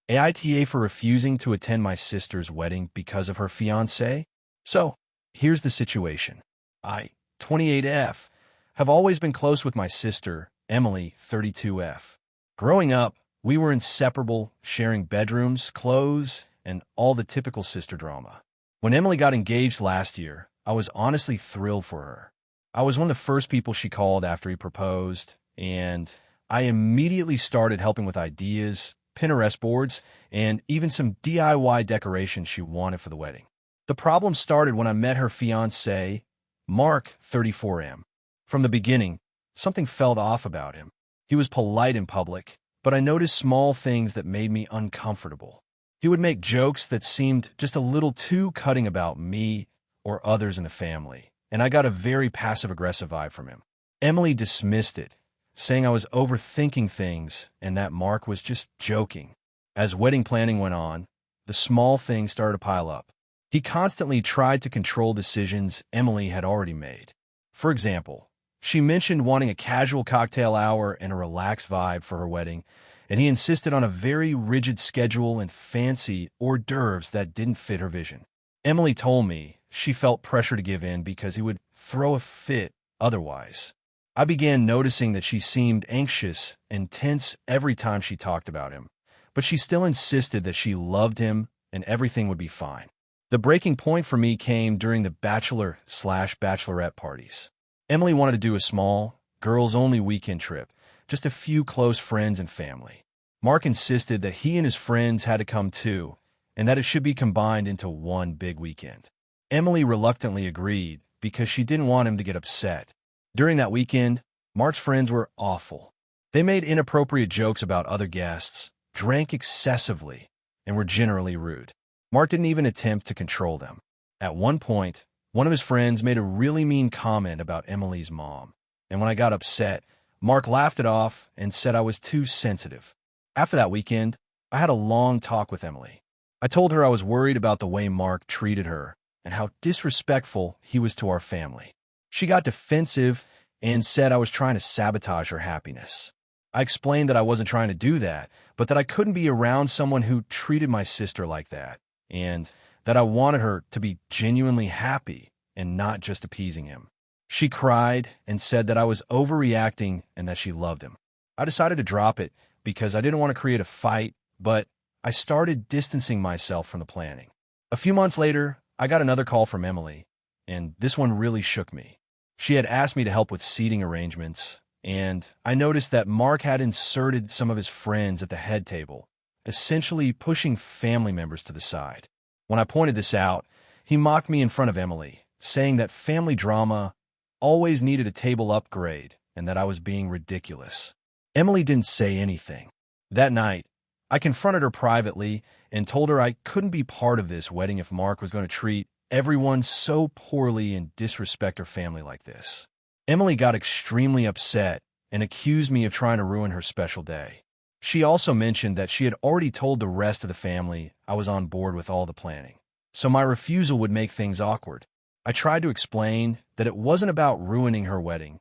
AITA for refusing to attend my sister's wedding because of her fiancé? So, here's the situation. I, 28F, have always been close with my sister, Emily, 32F. Growing up, we were inseparable, sharing bedrooms, clothes, and all the typical sister drama. When Emily got engaged last year, I was honestly thrilled for her. I was one of the first people she called after he proposed, and I immediately started helping with ideas, Pinterest boards, and even some DIY decorations she wanted for the wedding. The problem started when I met her fiancé, Mark, 34M. From the beginning, something felt off about him. He was polite in public, but I noticed small things that made me uncomfortable. He would make jokes that seemed just a little too cutting about me or others in the family, and I got a very passive-aggressive vibe from him. Emily dismissed it, saying I was overthinking things and that Mark was just joking. As wedding planning went on, the small things started to pile up. He constantly tried to control decisions Emily had already made. For example, she mentioned wanting a casual cocktail hour and a relaxed vibe for her wedding, and he insisted on a very rigid schedule and fancy hors d'oeuvres that didn't fit her vision. Emily told me she felt pressure to give in because he would throw a fit otherwise. I began noticing that she seemed anxious and tense every time she talked about him, but she still insisted that she loved him and everything would be fine. The breaking point for me came during the bachelor/bachelorette parties. Emily wanted to do a small, girls-only weekend trip, just a few close friends and family. Mark insisted that he and his friends had to come too, and that it should be combined into one big weekend. Emily reluctantly agreed because she didn't want him to get upset. During that weekend, Mark's friends were awful. They made inappropriate jokes about other guests, drank excessively, and were generally rude. Mark didn't even attempt to control them. At one point, one of his friends made a really mean comment about Emily's mom, and when I got upset, Mark laughed it off and said I was too sensitive. After that weekend, I had a long talk with Emily. I told her I was worried about the way Mark treated her and how disrespectful he was to our family. She got defensive and said I was trying to sabotage her happiness. I explained that I wasn't trying to do that, but that I couldn't be around someone who treated my sister like that, and that I wanted her to be genuinely happy and not just appeasing him. She cried and said that I was overreacting and that she loved him. I decided to drop it because I didn't want to create a fight, but I started distancing myself from the planning. A few months later, I got another call from Emily, and this one really shook me. She had asked me to help with seating arrangements, and I noticed that Mark had inserted some of his friends at the head table, essentially pushing family members to the side. When I pointed this out, he mocked me in front of Emily, saying that family drama always needed a table upgrade and that I was being ridiculous. Emily didn't say anything. That night, I confronted her privately and told her I couldn't be part of this wedding if Mark was going to treat everyone so poorly and disrespect her family like this. Emily got extremely upset and accused me of trying to ruin her special day. She also mentioned that she had already told the rest of the family I was on board with all the planning, so my refusal would make things awkward. I tried to explain that it wasn't about ruining her wedding.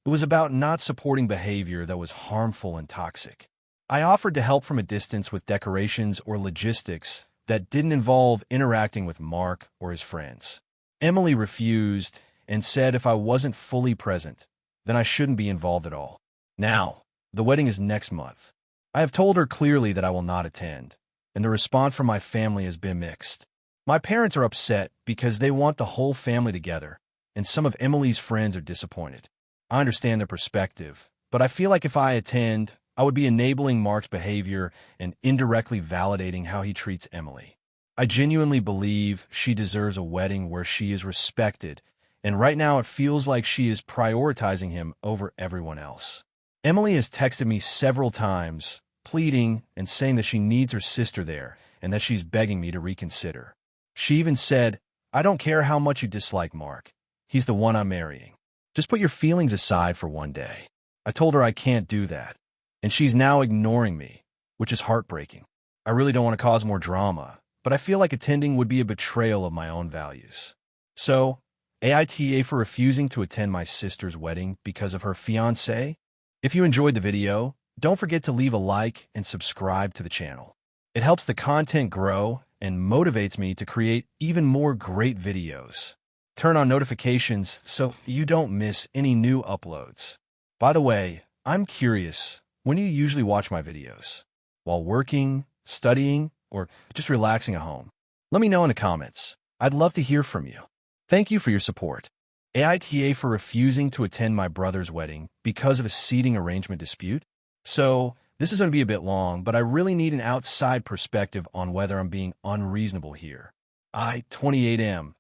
It was about not supporting behavior that was harmful and toxic. I offered to help from a distance with decorations or logistics that didn't involve interacting with Mark or his friends. Emily refused and said if I wasn't fully present, then I shouldn't be involved at all. Now, the wedding is next month. I have told her clearly that I will not attend, and the response from my family has been mixed. My parents are upset because they want the whole family together, and some of Emily's friends are disappointed. I understand their perspective, but I feel like if I attend, I would be enabling Mark's behavior and indirectly validating how he treats Emily. I genuinely believe she deserves a wedding where she is respected, and right now it feels like she is prioritizing him over everyone else. Emily has texted me several times, pleading and saying that she needs her sister there and that she's begging me to reconsider. She even said, "I don't care how much you dislike Mark. He's the one I'm marrying. Just put your feelings aside for one day." I told her I can't do that, and she's now ignoring me, which is heartbreaking. I really don't want to cause more drama, but I feel like attending would be a betrayal of my own values. So, AITA for refusing to attend my sister's wedding because of her fiancé? If you enjoyed the video, don't forget to leave a like and subscribe to the channel. It helps the content grow and motivates me to create even more great videos. Turn on notifications so you don't miss any new uploads. By the way, I'm curious, when do you usually watch my videos? While working, studying, or just relaxing at home? Let me know in the comments. I'd love to hear from you. Thank you for your support. AITA for refusing to attend my brother's wedding because of a seating arrangement dispute. So, this is going to be a bit long, but I really need an outside perspective on whether I'm being unreasonable here. I, 28M,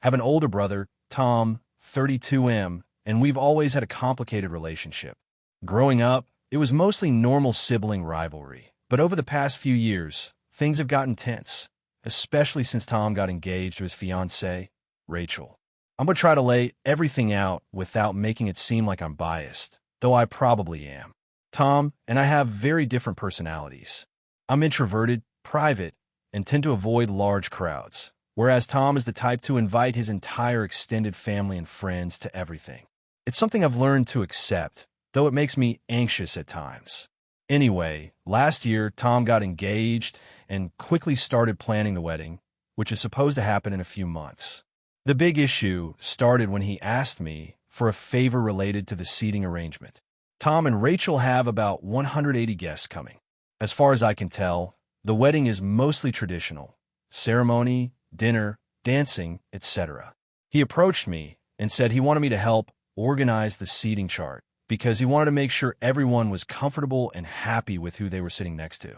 have an older brother, Tom, 32M, and we've always had a complicated relationship. Growing up, it was mostly normal sibling rivalry, but over the past few years, things have gotten tense, especially since Tom got engaged to his fiancée, Rachel. I'm going to try to lay everything out without making it seem like I'm biased, though I probably am. Tom and I have very different personalities. I'm introverted, private, and tend to avoid large crowds, whereas Tom is the type to invite his entire extended family and friends to everything. It's something I've learned to accept, though it makes me anxious at times. Anyway, last year, Tom got engaged and quickly started planning the wedding, which is supposed to happen in a few months. The big issue started when he asked me for a favor related to the seating arrangement. Tom and Rachel have about 180 guests coming. As far as I can tell, the wedding is mostly traditional: ceremony, dinner, dancing, etc. He approached me and said he wanted me to help organize the seating chart because he wanted to make sure everyone was comfortable and happy with who they were sitting next to.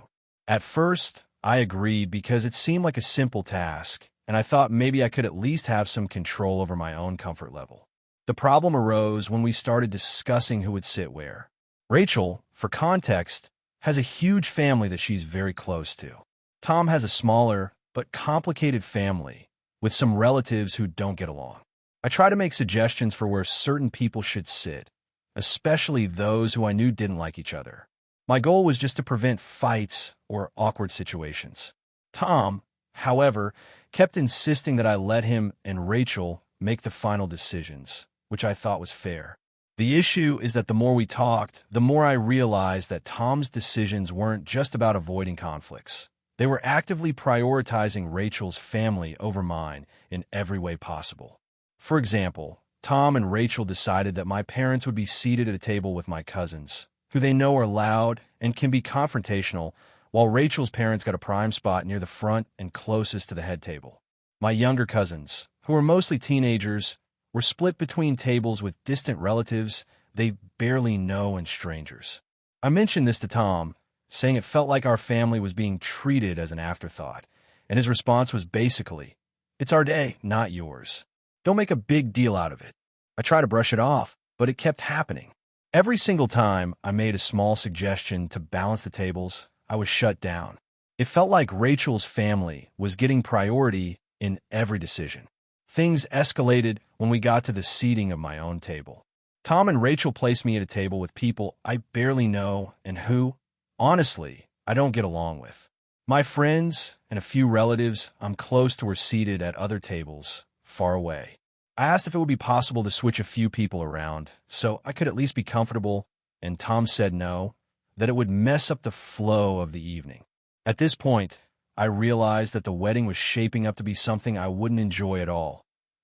At first, I agreed because it seemed like a simple task, and I thought maybe I could at least have some control over my own comfort level. The problem arose when we started discussing who would sit where. Rachel, for context, has a huge family that she's very close to. Tom has a smaller but complicated family with some relatives who don't get along. I try to make suggestions for where certain people should sit, especially those who I knew didn't like each other. My goal was just to prevent fights or awkward situations. Tom, however, kept insisting that I let him and Rachel make the final decisions, which I thought was fair. The issue is that the more we talked, the more I realized that Tom's decisions weren't just about avoiding conflicts. They were actively prioritizing Rachel's family over mine in every way possible. For example, Tom and Rachel decided that my parents would be seated at a table with my cousins, who they know are loud and can be confrontational, while Rachel's parents got a prime spot near the front and closest to the head table. My younger cousins, who were mostly teenagers, were split between tables with distant relatives they barely know and strangers. I mentioned this to Tom, saying it felt like our family was being treated as an afterthought, and his response was basically, "It's our day, not yours. Don't make a big deal out of it." I tried to brush it off, but it kept happening. Every single time I made a small suggestion to balance the tables, I was shut down. It felt like Rachel's family was getting priority in every decision. Things escalated when we got to the seating of my own table. Tom and Rachel placed me at a table with people I barely know and who, honestly, I don't get along with. My friends and a few relatives I'm close to were seated at other tables, far away. I asked if it would be possible to switch a few people around so I could at least be comfortable, and Tom said no, that it would mess up the flow of the evening. At this point, I realized that the wedding was shaping up to be something I wouldn't enjoy at all.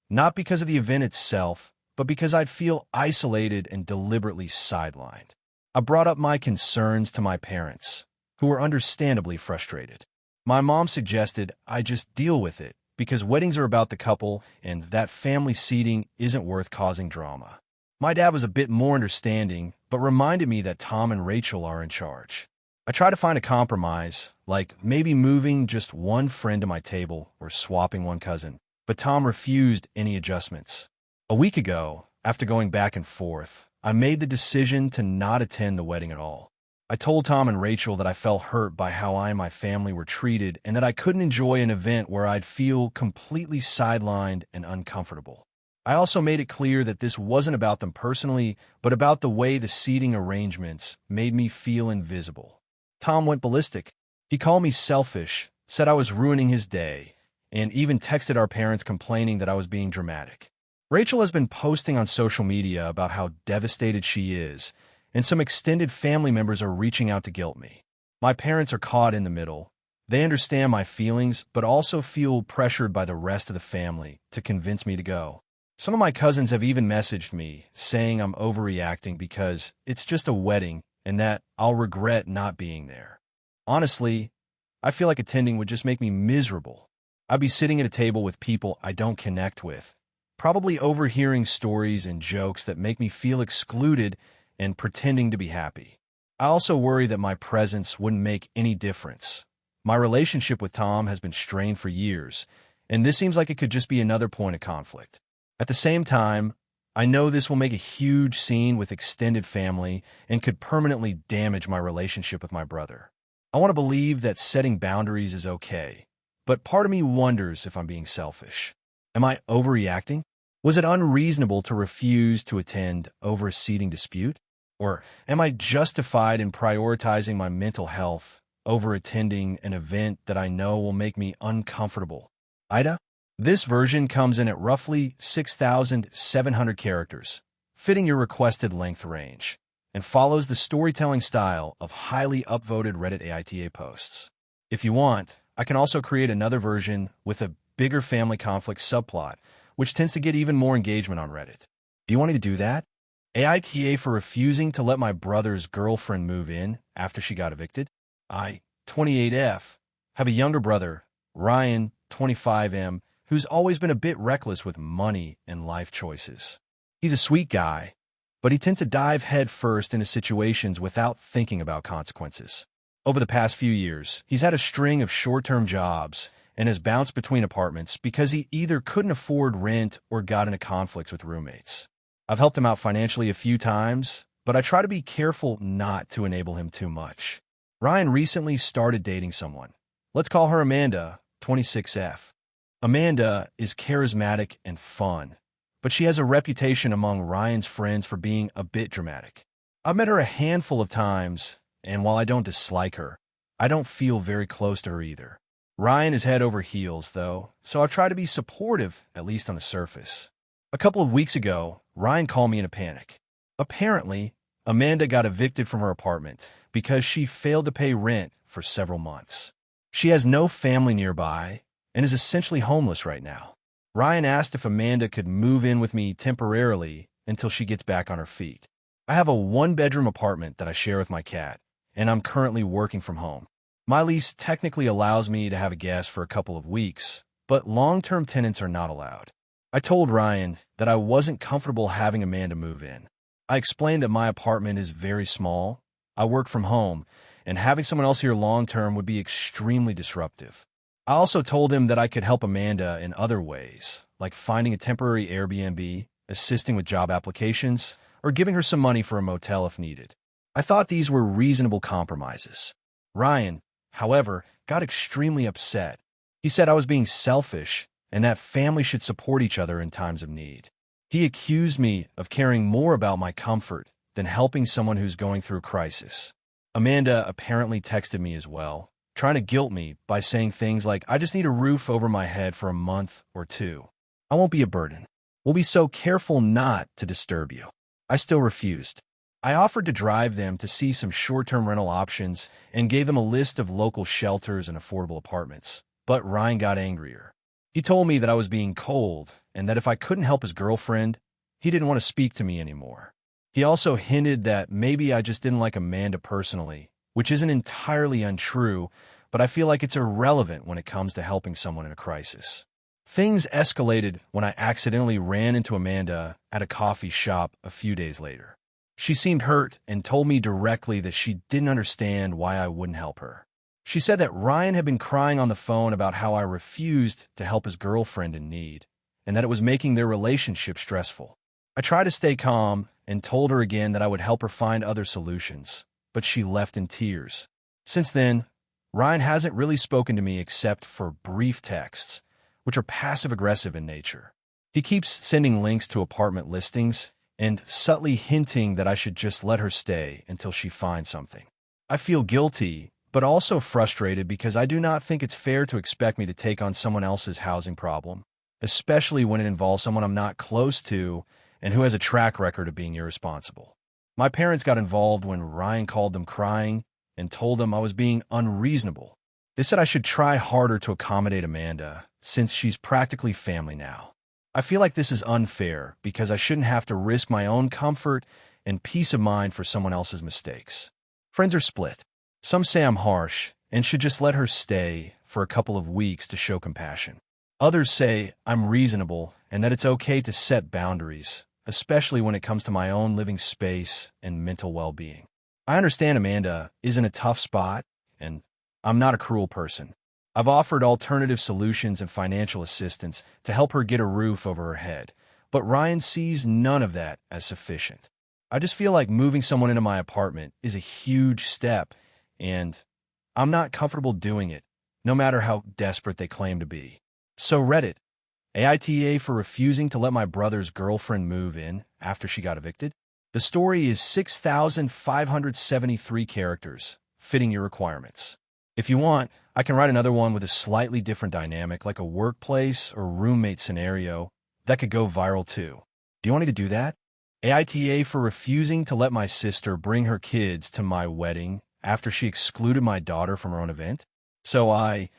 Not because of the event itself, but because I'd feel isolated and deliberately sidelined. I brought up my concerns to my parents, who were understandably frustrated. My mom suggested I just deal with it, because weddings are about the couple and that family seating isn't worth causing drama. My dad was a bit more understanding, but reminded me that Tom and Rachel are in charge. I tried to find a compromise, like maybe moving just one friend to my table or swapping one cousin, but Tom refused any adjustments. A week ago, after going back and forth, I made the decision to not attend the wedding at all. I told Tom and Rachel that I felt hurt by how I and my family were treated and that I couldn't enjoy an event where I'd feel completely sidelined and uncomfortable. I also made it clear that this wasn't about them personally, but about the way the seating arrangements made me feel invisible. Tom went ballistic. He called me selfish, said I was ruining his day, and even texted our parents complaining that I was being dramatic. Rachel has been posting on social media about how devastated she is, and some extended family members are reaching out to guilt me. My parents are caught in the middle, They understand my feelings, but also feel pressured by the rest of the family to convince me to go. Some of my cousins have even messaged me saying I'm overreacting because it's just a wedding and that I'll regret not being there. Honestly, I feel like attending would just make me miserable. I'd be sitting at a table with people I don't connect with, probably overhearing stories and jokes that make me feel excluded and pretending to be happy. I also worry that my presence wouldn't make any difference. My relationship with Tom has been strained for years, and this seems like it could just be another point of conflict. At the same time, I know this will make a huge scene with extended family and could permanently damage my relationship with my brother. I want to believe that setting boundaries is okay, but part of me wonders if I'm being selfish. Am I overreacting? Was it unreasonable to refuse to attend over a seating dispute? Or am I justified in prioritizing my mental health over attending an event that I know will make me uncomfortable? AITA? This version comes in at roughly 6,700 characters, fitting your requested length range, and follows the storytelling style of highly upvoted Reddit AITA posts. If you want, I can also create another version with a bigger family conflict subplot, which tends to get even more engagement on Reddit. Do you want me to do that? AITA for refusing to let my brother's girlfriend move in after she got evicted? I, 28F, have a younger brother, Ryan, 25M, who's always been a bit reckless with money and life choices. He's a sweet guy, but he tends to dive headfirst into situations without thinking about consequences. Over the past few years, he's had a string of short-term jobs and has bounced between apartments because he either couldn't afford rent or got into conflicts with roommates. I've helped him out financially a few times, but I try to be careful not to enable him too much. Ryan recently started dating someone. Let's call her Amanda, 26F. Amanda is charismatic and fun, but she has a reputation among Ryan's friends for being a bit dramatic. I've met her a handful of times, and while I don't dislike her, I don't feel very close to her either. Ryan is head over heels, though, so I try to be supportive, at least on the surface. A couple of weeks ago, Ryan called me in a panic. Apparently, Amanda got evicted from her apartment because she failed to pay rent for several months. She has no family nearby and is essentially homeless right now. Ryan asked if Amanda could move in with me temporarily until she gets back on her feet. I have a one-bedroom apartment that I share with my cat, and I'm currently working from home. My lease technically allows me to have a guest for a couple of weeks, but long-term tenants are not allowed. I told Ryan that I wasn't comfortable having Amanda move in. I explained that my apartment is very small, I work from home, and having someone else here long-term would be extremely disruptive. I also told him that I could help Amanda in other ways, like finding a temporary Airbnb, assisting with job applications, or giving her some money for a motel if needed. I thought these were reasonable compromises. Ryan, however, got extremely upset. He said I was being selfish and that family should support each other in times of need. He accused me of caring more about my comfort than helping someone who's going through a crisis. Amanda apparently texted me as well, trying to guilt me by saying things like, I just need a roof over my head for a month or two. I won't be a burden. We'll be so careful not to disturb you. I still refused. I offered to drive them to see some short-term rental options and gave them a list of local shelters and affordable apartments, but Ryan got angrier. He told me that I was being cold and that if I couldn't help his girlfriend, he didn't want to speak to me anymore. He also hinted that maybe I just didn't like Amanda personally, which isn't entirely untrue, but I feel like it's irrelevant when it comes to helping someone in a crisis. Things escalated when I accidentally ran into Amanda at a coffee shop a few days later. She seemed hurt and told me directly that she didn't understand why I wouldn't help her. She said that Ryan had been crying on the phone about how I refused to help his girlfriend in need, and that it was making their relationship stressful. I tried to stay calm and told her again that I would help her find other solutions, but she left in tears. Since then, Ryan hasn't really spoken to me except for brief texts, which are passive-aggressive in nature. He keeps sending links to apartment listings and subtly hinting that I should just let her stay until she finds something. I feel guilty, but also frustrated because I do not think it's fair to expect me to take on someone else's housing problem, especially when it involves someone I'm not close to and who has a track record of being irresponsible. My parents got involved when Ryan called them crying and told them I was being unreasonable. They said I should try harder to accommodate Amanda, since she's practically family now. I feel like this is unfair because I shouldn't have to risk my own comfort and peace of mind for someone else's mistakes. Friends are split. Some say I'm harsh and should just let her stay for a couple of weeks to show compassion. Others say I'm reasonable and that it's okay to set boundaries, especially when it comes to my own living space and mental well-being. I understand Amanda is in a tough spot, and I'm not a cruel person. I've offered alternative solutions and financial assistance to help her get a roof over her head, but Ryan sees none of that as sufficient. I just feel like moving someone into my apartment is a huge step, and I'm not comfortable doing it, no matter how desperate they claim to be. So Reddit, AITA for refusing to let my brother's girlfriend move in after she got evicted. The story is 6,573 characters, fitting your requirements. If you want, I can write another one with a slightly different dynamic, like a workplace or roommate scenario, that could go viral too. Do you want me to do that? AITA for refusing to let my sister bring her kids to my wedding after she excluded my daughter from her own event. So I,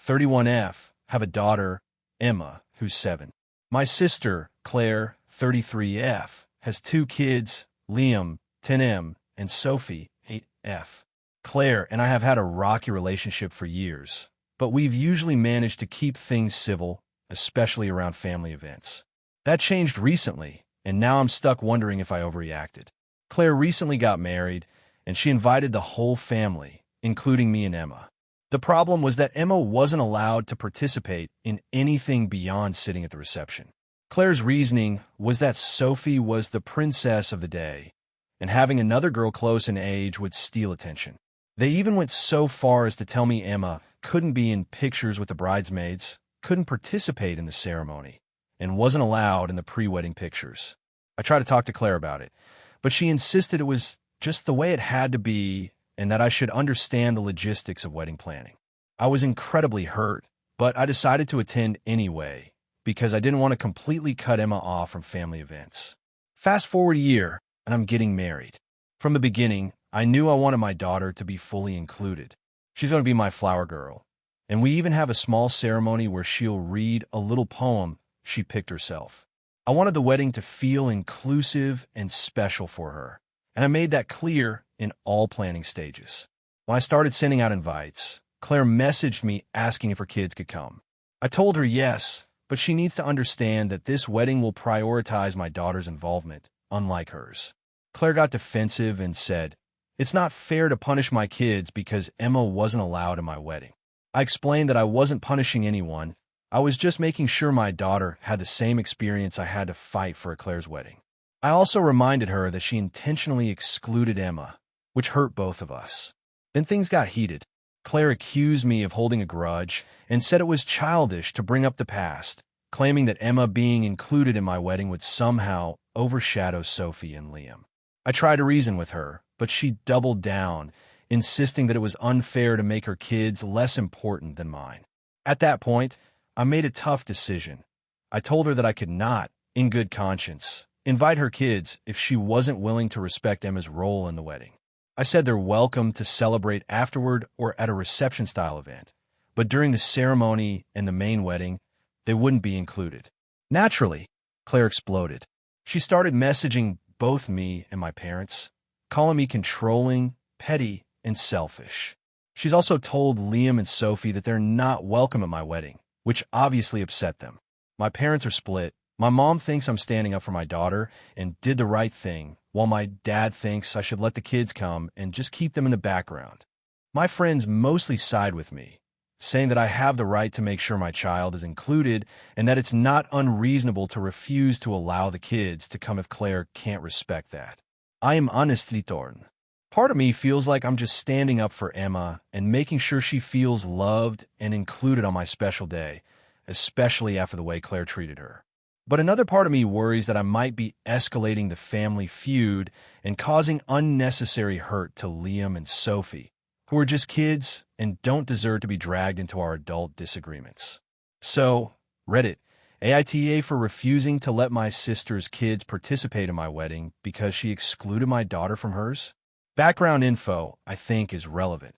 31F, have a daughter, Emma, who's 7. My sister, Claire, 33F, has 2 kids, Liam, 10M, and Sophie, 8F. Claire and I have had a rocky relationship for years, but we've usually managed to keep things civil, especially around family events. That changed recently, and now I'm stuck wondering if I overreacted. Claire recently got married, and she invited the whole family, including me and Emma. The problem was that Emma wasn't allowed to participate in anything beyond sitting at the reception. Claire's reasoning was that Sophie was the princess of the day, and having another girl close in age would steal attention. They even went so far as to tell me Emma couldn't be in pictures with the bridesmaids, couldn't participate in the ceremony, and wasn't allowed in the pre-wedding pictures. I tried to talk to Claire about it, but she insisted it was just the way it had to be and that I should understand the logistics of wedding planning. I was incredibly hurt, but I decided to attend anyway because I didn't want to completely cut Emma off from family events. Fast forward a year, and I'm getting married. From the beginning, I knew I wanted my daughter to be fully included. She's going to be my flower girl, and we even have a small ceremony where she'll read a little poem she picked herself. I wanted the wedding to feel inclusive and special for her, and I made that clear in all planning stages. When I started sending out invites, Claire messaged me asking if her kids could come. I told her yes, but she needs to understand that this wedding will prioritize my daughter's involvement, unlike hers. Claire got defensive and said, "It's not fair to punish my kids because Emma wasn't allowed in my wedding." I explained that I wasn't punishing anyone. I was just making sure my daughter had the same experience I had to fight for at Claire's wedding. I also reminded her that she intentionally excluded Emma, which hurt both of us. Then things got heated. Claire accused me of holding a grudge and said it was childish to bring up the past, claiming that Emma being included in my wedding would somehow overshadow Sophie and Liam. I tried to reason with her, but she doubled down, insisting that it was unfair to make her kids less important than mine. At that point, I made a tough decision. I told her that I could not, in good conscience, invite her kids if she wasn't willing to respect Emma's role in the wedding. I said they're welcome to celebrate afterward or at a reception-style event, but during the ceremony and the main wedding, they wouldn't be included. Naturally, Claire exploded. She started messaging both me and my parents, calling me controlling, petty, and selfish. She's also told Liam and Sophie that they're not welcome at my wedding, which obviously upset them. My parents are split. My mom thinks I'm standing up for my daughter and did the right thing, while my dad thinks I should let the kids come and just keep them in the background. My friends mostly side with me, saying that I have the right to make sure my child is included and that it's not unreasonable to refuse to allow the kids to come if Claire can't respect that. I am honestly torn. Part of me feels like I'm just standing up for Emma and making sure she feels loved and included on my special day, especially after the way Claire treated her. But another part of me worries that I might be escalating the family feud and causing unnecessary hurt to Liam and Sophie, who are just kids and don't deserve to be dragged into our adult disagreements. So, Reddit, AITA for refusing to let my sister's kids participate in my wedding because she excluded my daughter from hers? Background info, I think, is relevant.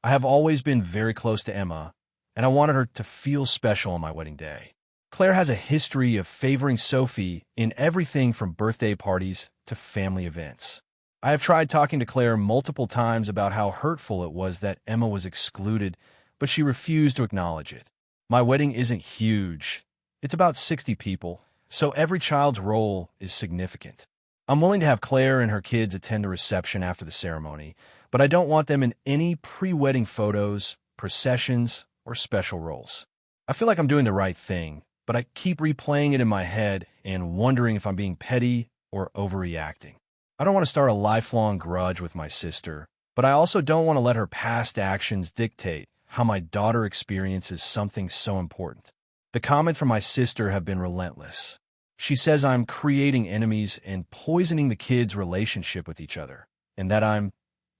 I have always been very close to Emma, and I wanted her to feel special on my wedding day. Claire has a history of favoring Sophie in everything from birthday parties to family events. I have tried talking to Claire multiple times about how hurtful it was that Emma was excluded, but she refused to acknowledge it. My wedding isn't huge. It's about 60 people, so every child's role is significant. I'm willing to have Claire and her kids attend the reception after the ceremony, but I don't want them in any pre-wedding photos, processions, or special roles. I feel like I'm doing the right thing, but I keep replaying it in my head and wondering if I'm being petty or overreacting. I don't want to start a lifelong grudge with my sister, but I also don't want to let her past actions dictate how my daughter experiences something so important. The comments from my sister have been relentless. She says I'm creating enemies and poisoning the kids' relationship with each other, and that I'm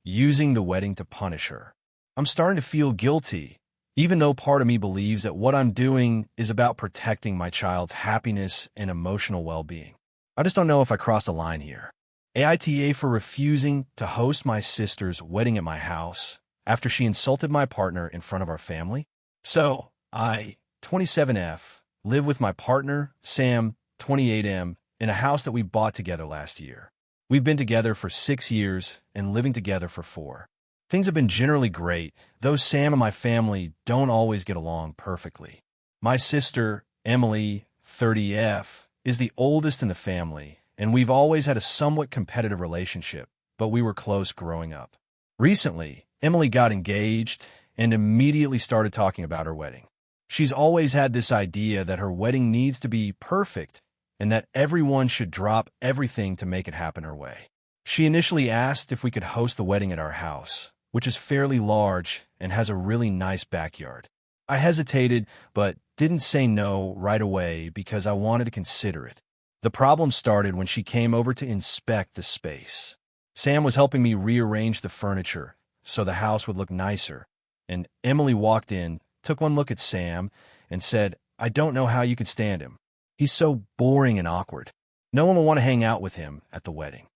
using the wedding to punish her. I'm starting to feel guilty, even though part of me believes that what I'm doing is about protecting my child's happiness and emotional well-being. I just don't know if I crossed a line here. AITA for refusing to host my sister's wedding at my house after she insulted my partner in front of our family. So, I, 27F, live with my partner, Sam, 28M, in a house that we bought together last year. We've been together for 6 years and living together for 4. Things have been generally great, though Sam and my family don't always get along perfectly. My sister, Emily, 30F, is the oldest in the family, and we've always had a somewhat competitive relationship, but we were close growing up. Recently, Emily got engaged and immediately started talking about her wedding. She's always had this idea that her wedding needs to be perfect and that everyone should drop everything to make it happen her way. She initially asked if we could host the wedding at our house, which is fairly large and has a really nice backyard. I hesitated, but didn't say no right away because I wanted to consider it. The problem started when she came over to inspect the space. Sam was helping me rearrange the furniture so the house would look nicer, and Emily walked in, took one look at Sam, and said, "I don't know how you could stand him. He's so boring and awkward. No one will want to hang out with him at the wedding."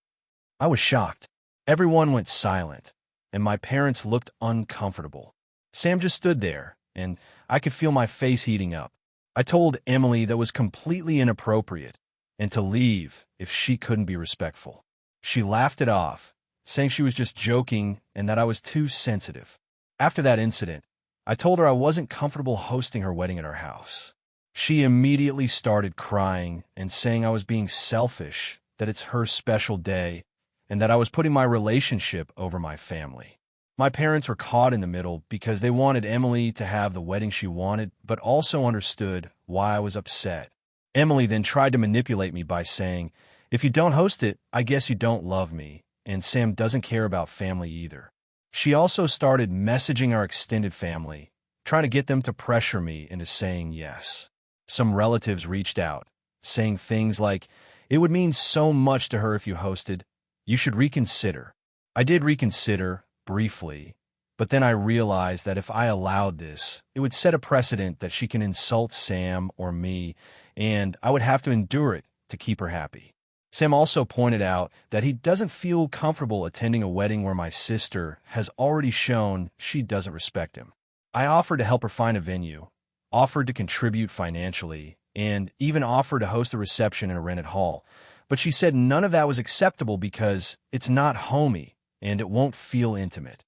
I was shocked. Everyone went silent, and my parents looked uncomfortable. Sam just stood there, and I could feel my face heating up. I told Emily that was completely inappropriate and to leave if she couldn't be respectful. She laughed it off, saying she was just joking and that I was too sensitive. After that incident, I told her I wasn't comfortable hosting her wedding at our house. She immediately started crying and saying I was being selfish, that it's her special day, and that I was putting my relationship over my family. My parents were caught in the middle because they wanted Emily to have the wedding she wanted, but also understood why I was upset. Emily then tried to manipulate me by saying, "If you don't host it, I guess you don't love me, and Sam doesn't care about family either." She also started messaging our extended family, trying to get them to pressure me into saying yes. Some relatives reached out, saying things like, "It would mean so much to her if you hosted. You should reconsider." I did reconsider, briefly, but then I realized that if I allowed this, it would set a precedent that she can insult Sam or me, and I would have to endure it to keep her happy. Sam also pointed out that he doesn't feel comfortable attending a wedding where my sister has already shown she doesn't respect him. I offered to help her find a venue, offered to contribute financially, and even offered to host a reception in a rented hall, but she said none of that was acceptable because it's not homey and it won't feel intimate.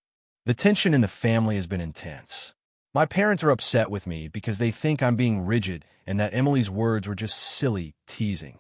The tension in the family has been intense. My parents are upset with me because they think I'm being rigid and that Emily's words were just silly teasing.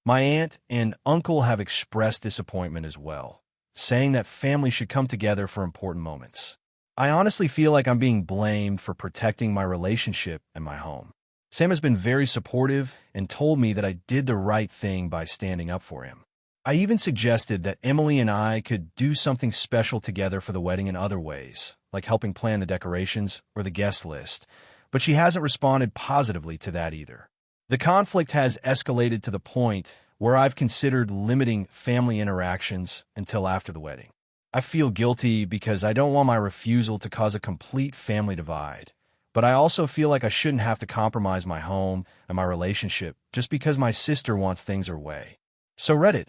My aunt and uncle have expressed disappointment as well, saying that family should come together for important moments. I honestly feel like I'm being blamed for protecting my relationship and my home. Sam has been very supportive and told me that I did the right thing by standing up for him. I even suggested that Emily and I could do something special together for the wedding in other ways, like helping plan the decorations or the guest list, but she hasn't responded positively to that either. The conflict has escalated to the point where I've considered limiting family interactions until after the wedding. I feel guilty because I don't want my refusal to cause a complete family divide, but I also feel like I shouldn't have to compromise my home and my relationship just because my sister wants things her way. So Reddit,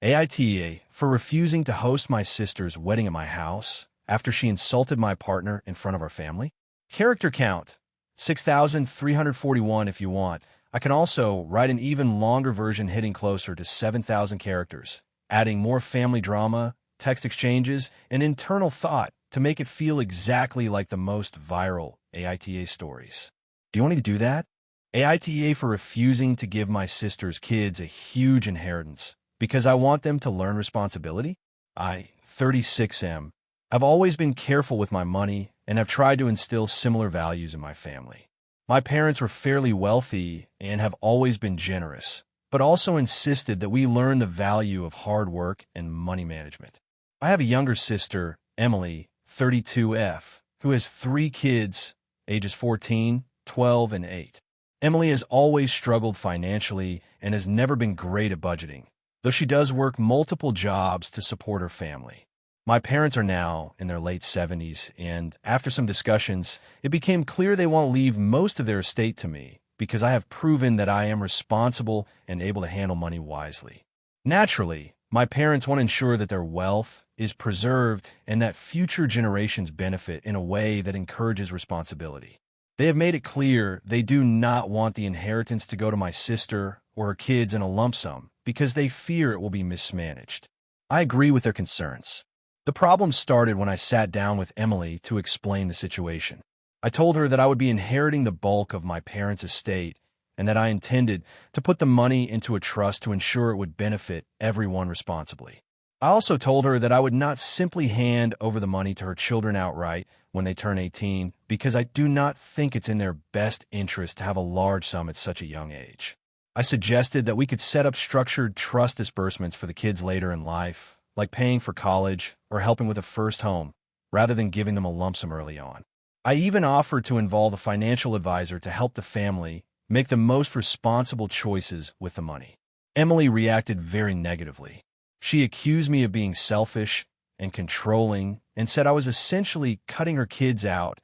AITA for refusing to host my sister's wedding at my house after she insulted my partner in front of our family. Character count, 6,341 if you want. I can also write an even longer version hitting closer to 7,000 characters, adding more family drama, text exchanges, and internal thought to make it feel exactly like the most viral AITA stories. Do you want me to do that? AITA for refusing to give my sister's kids a huge inheritance because I want them to learn responsibility? 36M. I've always been careful with my money and have tried to instill similar values in my family. My parents were fairly wealthy and have always been generous, but also insisted that we learn the value of hard work and money management. I have a younger sister, Emily, 32F, who has 3 kids, ages 14, 12, and 8. Emily has always struggled financially and has never been great at budgeting, though she does work multiple jobs to support her family. My parents are now in their late 70s, and after some discussions, it became clear they want to leave most of their estate to me because I have proven that I am responsible and able to handle money wisely. Naturally, my parents want to ensure that their wealth is preserved and that future generations benefit in a way that encourages responsibility. They have made it clear they do not want the inheritance to go to my sister or her kids in a lump sum because they fear it will be mismanaged. I agree with their concerns. The problem started when I sat down with Emily to explain the situation. I told her that I would be inheriting the bulk of my parents' estate and that I intended to put the money into a trust to ensure it would benefit everyone responsibly. I also told her that I would not simply hand over the money to her children outright when they turn 18 because I do not think it's in their best interest to have a large sum at such a young age. I suggested that we could set up structured trust disbursements for the kids later in life, like paying for college or helping with a first home, rather than giving them a lump sum early on. I even offered to involve a financial advisor to help the family make the most responsible choices with the money. Emily reacted very negatively. She accused me of being selfish and controlling and said I was essentially cutting her kids out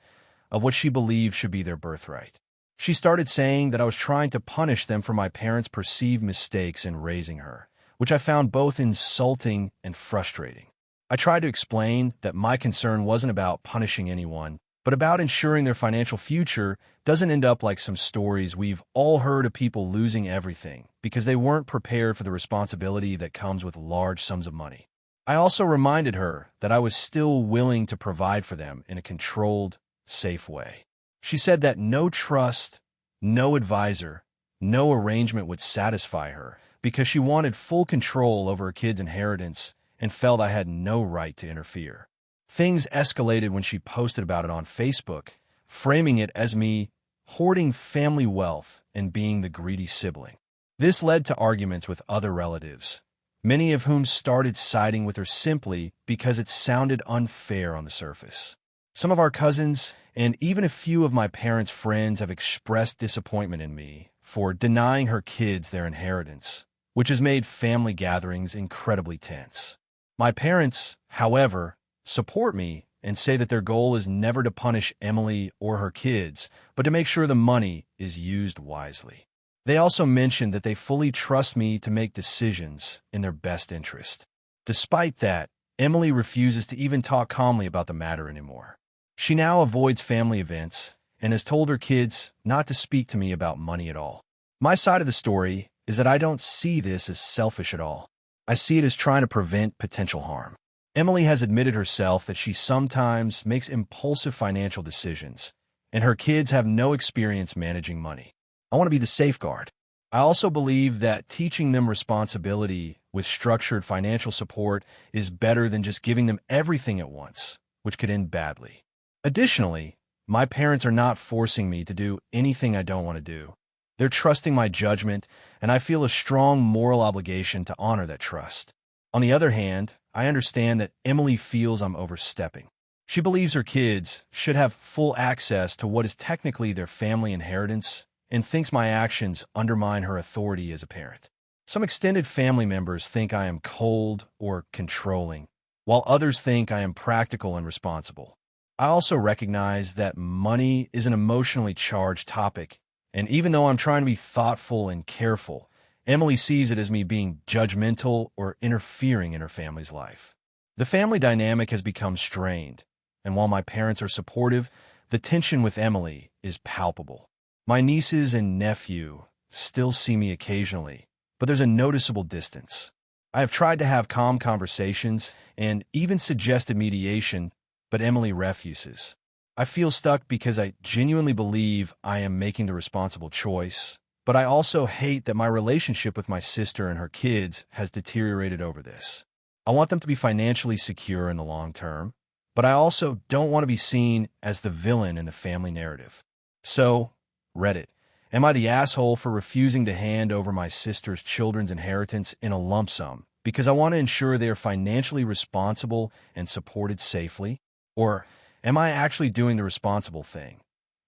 of what she believed should be their birthright. She started saying that I was trying to punish them for my parents' perceived mistakes in raising her, which I found both insulting and frustrating. I tried to explain that my concern wasn't about punishing anyone, but about ensuring their financial future doesn't end up like some stories we've all heard of people losing everything because they weren't prepared for the responsibility that comes with large sums of money. I also reminded her that I was still willing to provide for them in a controlled, safe way. She said that no trust, no advisor, no arrangement would satisfy her because she wanted full control over her kids' inheritance and felt I had no right to interfere. Things escalated when she posted about it on Facebook, framing it as me hoarding family wealth and being the greedy sibling. This led to arguments with other relatives, many of whom started siding with her simply because it sounded unfair on the surface. Some of our cousins and even a few of my parents' friends have expressed disappointment in me for denying her kids their inheritance, which has made family gatherings incredibly tense. My parents, however, support me and say that their goal is never to punish Emily or her kids, but to make sure the money is used wisely. They also mentioned that they fully trust me to make decisions in their best interest. Despite that, Emily refuses to even talk calmly about the matter anymore. She now avoids family events and has told her kids not to speak to me about money at all. My side of the story is that I don't see this as selfish at all. I see it as trying to prevent potential harm. Emily has admitted herself that she sometimes makes impulsive financial decisions, and her kids have no experience managing money. I want to be the safeguard. I also believe that teaching them responsibility with structured financial support is better than just giving them everything at once, which could end badly. Additionally, my parents are not forcing me to do anything I don't want to do. They're trusting my judgment, and I feel a strong moral obligation to honor that trust. On the other hand, I understand that Emily feels I'm overstepping. She believes her kids should have full access to what is technically their family inheritance and thinks my actions undermine her authority as a parent. Some extended family members think I am cold or controlling, while others think I am practical and responsible. I also recognize that money is an emotionally charged topic, and even though I'm trying to be thoughtful and careful, Emily sees it as me being judgmental or interfering in her family's life. The family dynamic has become strained, and while my parents are supportive, the tension with Emily is palpable. My nieces and nephew still see me occasionally, but there's a noticeable distance. I have tried to have calm conversations and even suggested mediation, but Emily refuses. I feel stuck because I genuinely believe I am making the responsible choice, but I also hate that my relationship with my sister and her kids has deteriorated over this. I want them to be financially secure in the long term, but I also don't want to be seen as the villain in the family narrative. So, Reddit, am I the asshole for refusing to hand over my sister's children's inheritance in a lump sum because I want to ensure they are financially responsible and supported safely? Or am I actually doing the responsible thing,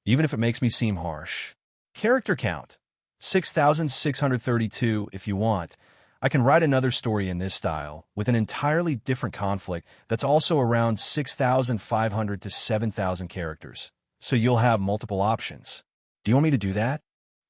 even if it makes me seem harsh? Character count, 6,632 if you want. I can write another story in this style with an entirely different conflict that's also around 6,500 to 7,000 characters, so you'll have multiple options. Do you want me to do that?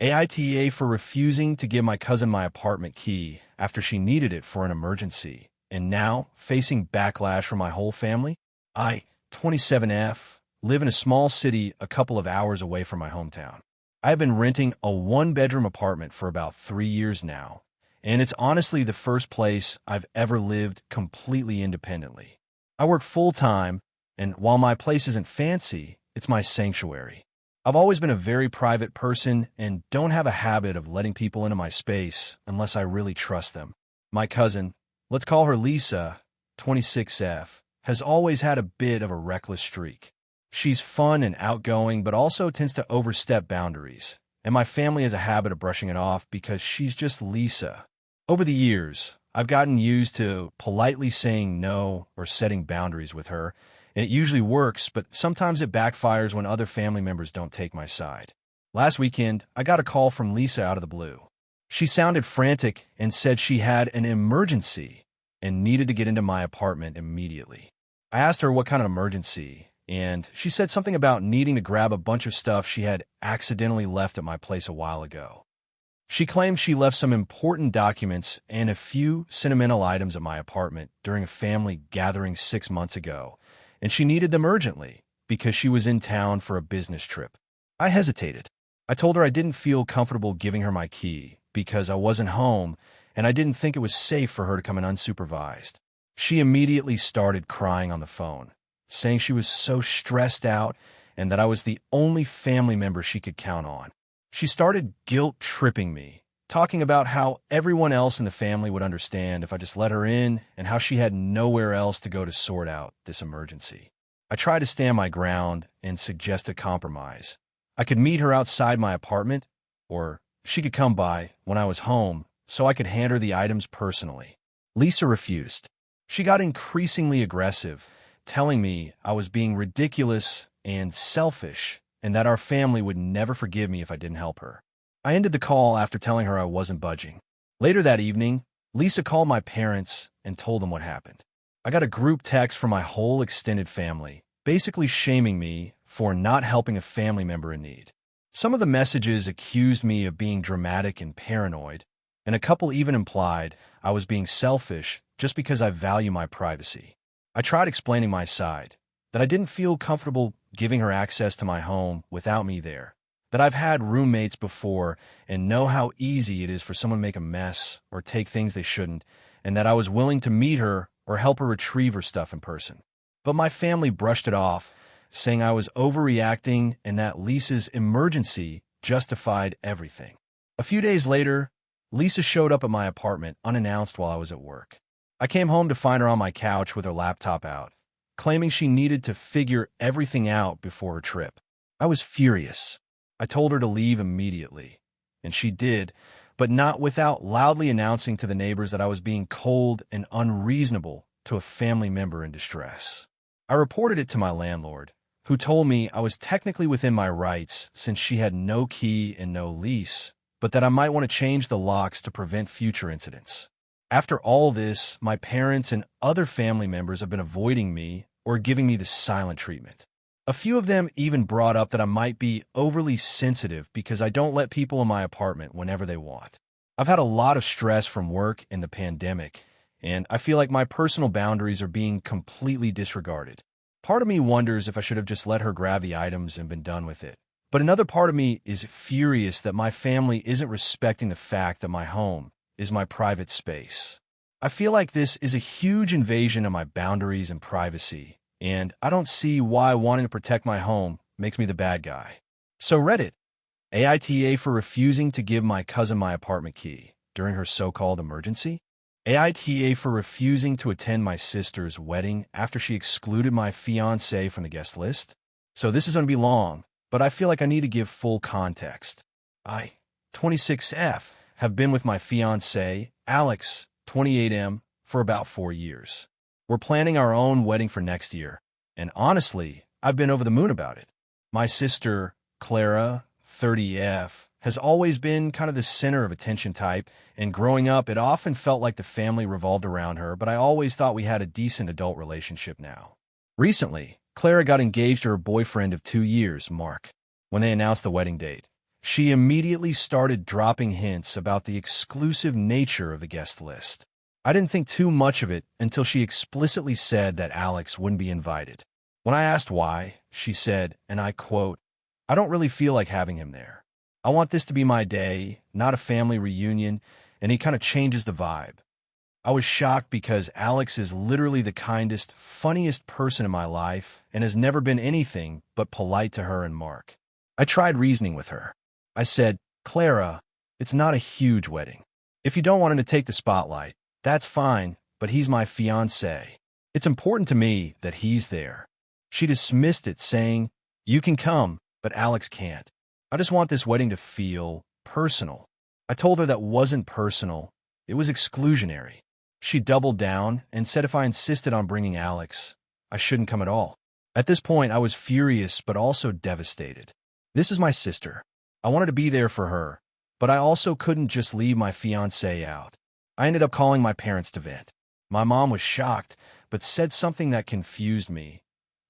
AITA for refusing to give my cousin my apartment key after she needed it for an emergency, and now facing backlash from my whole family? I, 27F, live in a small city a couple of hours away from my hometown. I have been renting a one-bedroom apartment for about 3 years now, and it's honestly the first place I've ever lived completely independently. I work full-time, and while my place isn't fancy, it's my sanctuary. I've always been a very private person and don't have a habit of letting people into my space unless I really trust them. My cousin, let's call her Lisa, 26F, has always had a bit of a reckless streak. She's fun and outgoing, but also tends to overstep boundaries, and my family has a habit of brushing it off because she's just Lisa. Over the years, I've gotten used to politely saying no or setting boundaries with her, and it usually works, but sometimes it backfires when other family members don't take my side. Last weekend, I got a call from Lisa out of the blue. She sounded frantic and said she had an emergency and needed to get into my apartment immediately. I asked her what kind of emergency, and she said something about needing to grab a bunch of stuff she had accidentally left at my place a while ago. She claimed she left some important documents and a few sentimental items at my apartment during a family gathering 6 months ago, and she needed them urgently because she was in town for a business trip. I hesitated. I told her I didn't feel comfortable giving her my key because I wasn't home and I didn't think it was safe for her to come in unsupervised. She immediately started crying on the phone, saying she was so stressed out and that I was the only family member she could count on. She started guilt-tripping me, talking about how everyone else in the family would understand if I just let her in and how she had nowhere else to go to sort out this emergency. I tried to stand my ground and suggest a compromise. I could meet her outside my apartment, or she could come by when I was home so I could hand her the items personally. Lisa refused. She got increasingly aggressive, telling me I was being ridiculous and selfish and that our family would never forgive me if I didn't help her. I ended the call after telling her I wasn't budging. Later that evening, Lisa called my parents and told them what happened. I got a group text from my whole extended family, basically shaming me for not helping a family member in need. Some of the messages accused me of being dramatic and paranoid, and a couple even implied I was being selfish just because I value my privacy. I tried explaining my side, that I didn't feel comfortable giving her access to my home without me there, that I've had roommates before and know how easy it is for someone to make a mess or take things they shouldn't, and that I was willing to meet her or help her retrieve her stuff in person. But my family brushed it off, saying I was overreacting and that Lisa's emergency justified everything. A few days later, Lisa showed up at my apartment unannounced while I was at work. I came home to find her on my couch with her laptop out, claiming she needed to figure everything out before her trip. I was furious. I told her to leave immediately, and she did, but not without loudly announcing to the neighbors that I was being cold and unreasonable to a family member in distress. I reported it to my landlord, who told me I was technically within my rights since she had no key and no lease, but that I might want to change the locks to prevent future incidents. After all this, my parents and other family members have been avoiding me or giving me the silent treatment. A few of them even brought up that I might be overly sensitive because I don't let people in my apartment whenever they want. I've had a lot of stress from work and the pandemic, and I feel like my personal boundaries are being completely disregarded. Part of me wonders if I should have just let her grab the items and been done with it. But another part of me is furious that my family isn't respecting the fact that my home is my private space. I feel like this is a huge invasion of my boundaries and privacy, and I don't see why wanting to protect my home makes me the bad guy. So Reddit, AITA for refusing to give my cousin my apartment key during her so-called emergency? AITA for refusing to attend my sister's wedding after she excluded my fiancé from the guest list? So this is going to be long, but I feel like I need to give full context. I, 26F, have been with my fiancé, Alex, 28M, for about 4 years. We're planning our own wedding for next year, and honestly, I've been over the moon about it. My sister, Clara, 30F, has always been kind of the center of attention type, and growing up, it often felt like the family revolved around her, but I always thought we had a decent adult relationship now. Recently, Clara got engaged to her boyfriend of 2 years, Mark. When they announced the wedding date, she immediately started dropping hints about the exclusive nature of the guest list. I didn't think too much of it until she explicitly said that Alex wouldn't be invited. When I asked why, she said, and I quote, "I don't really feel like having him there. I want this to be my day, not a family reunion," and he kind of changes the vibe. I was shocked because Alex is literally the kindest, funniest person in my life and has never been anything but polite to her and Mark. I tried reasoning with her. I said, "Clara, it's not a huge wedding. If you don't want him to take the spotlight, that's fine, but he's my fiancé. It's important to me that he's there." She dismissed it, saying, "You can come, but Alex can't. I just want this wedding to feel personal." I told her that wasn't personal. It was exclusionary. She doubled down and said if I insisted on bringing Alex, I shouldn't come at all. At this point, I was furious but also devastated. This is my sister. I wanted to be there for her, but I also couldn't just leave my fiancé out. I ended up calling my parents to vent. My mom was shocked, but said something that confused me.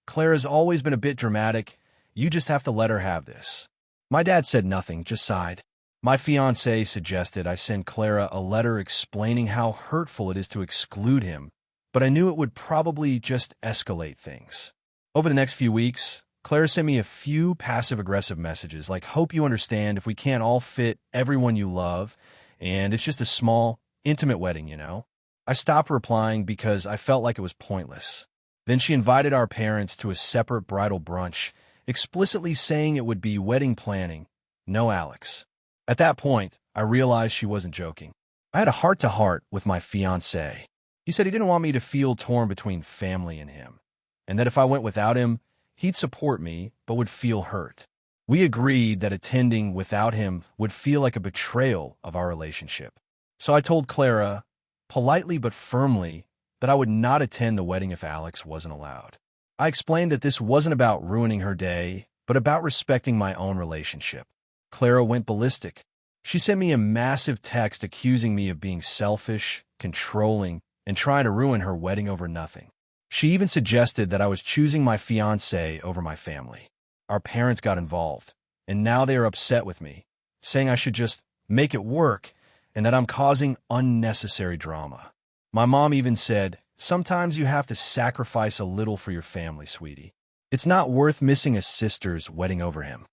"Clara's always been a bit dramatic. You just have to let her have this." My dad said nothing, just sighed. My fiancé suggested I send Clara a letter explaining how hurtful it is to exclude him, but I knew it would probably just escalate things. Over the next few weeks, Clara sent me a few passive-aggressive messages like, "Hope you understand if we can't all fit everyone you love, and it's just a small, intimate wedding, you know?" I stopped replying because I felt like it was pointless. Then she invited our parents to a separate bridal brunch, explicitly saying it would be wedding planning, no Alex. At that point, I realized she wasn't joking. I had a heart-to-heart with my fiancé. He said he didn't want me to feel torn between family and him, and that if I went without him, he'd support me but would feel hurt. We agreed that attending without him would feel like a betrayal of our relationship. So I told Clara, politely but firmly, that I would not attend the wedding if Alex wasn't allowed. I explained that this wasn't about ruining her day, but about respecting my own relationship. Clara went ballistic. She sent me a massive text accusing me of being selfish, controlling, and trying to ruin her wedding over nothing. She even suggested that I was choosing my fiancé over my family. Our parents got involved, and now they are upset with me, saying I should just make it work and that I'm causing unnecessary drama. My mom even said, "Sometimes you have to sacrifice a little for your family, sweetie. It's not worth missing a sister's wedding over him."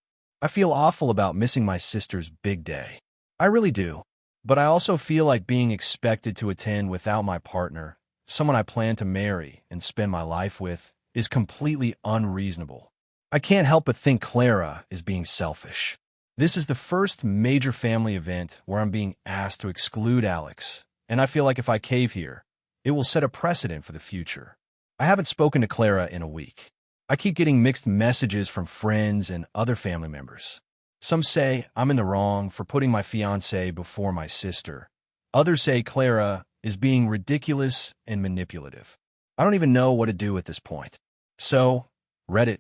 I feel awful about missing my sister's big day. I really do. But I also feel like being expected to attend without my partner, someone I plan to marry and spend my life with, is completely unreasonable. I can't help but think Clara is being selfish. This is the first major family event where I'm being asked to exclude Alex, and I feel like if I cave here, it will set a precedent for the future. I haven't spoken to Clara in a week. I keep getting mixed messages from friends and other family members. Some say I'm in the wrong for putting my fiancé before my sister. Others say Clara is being ridiculous and manipulative. I don't even know what to do at this point. So, Reddit,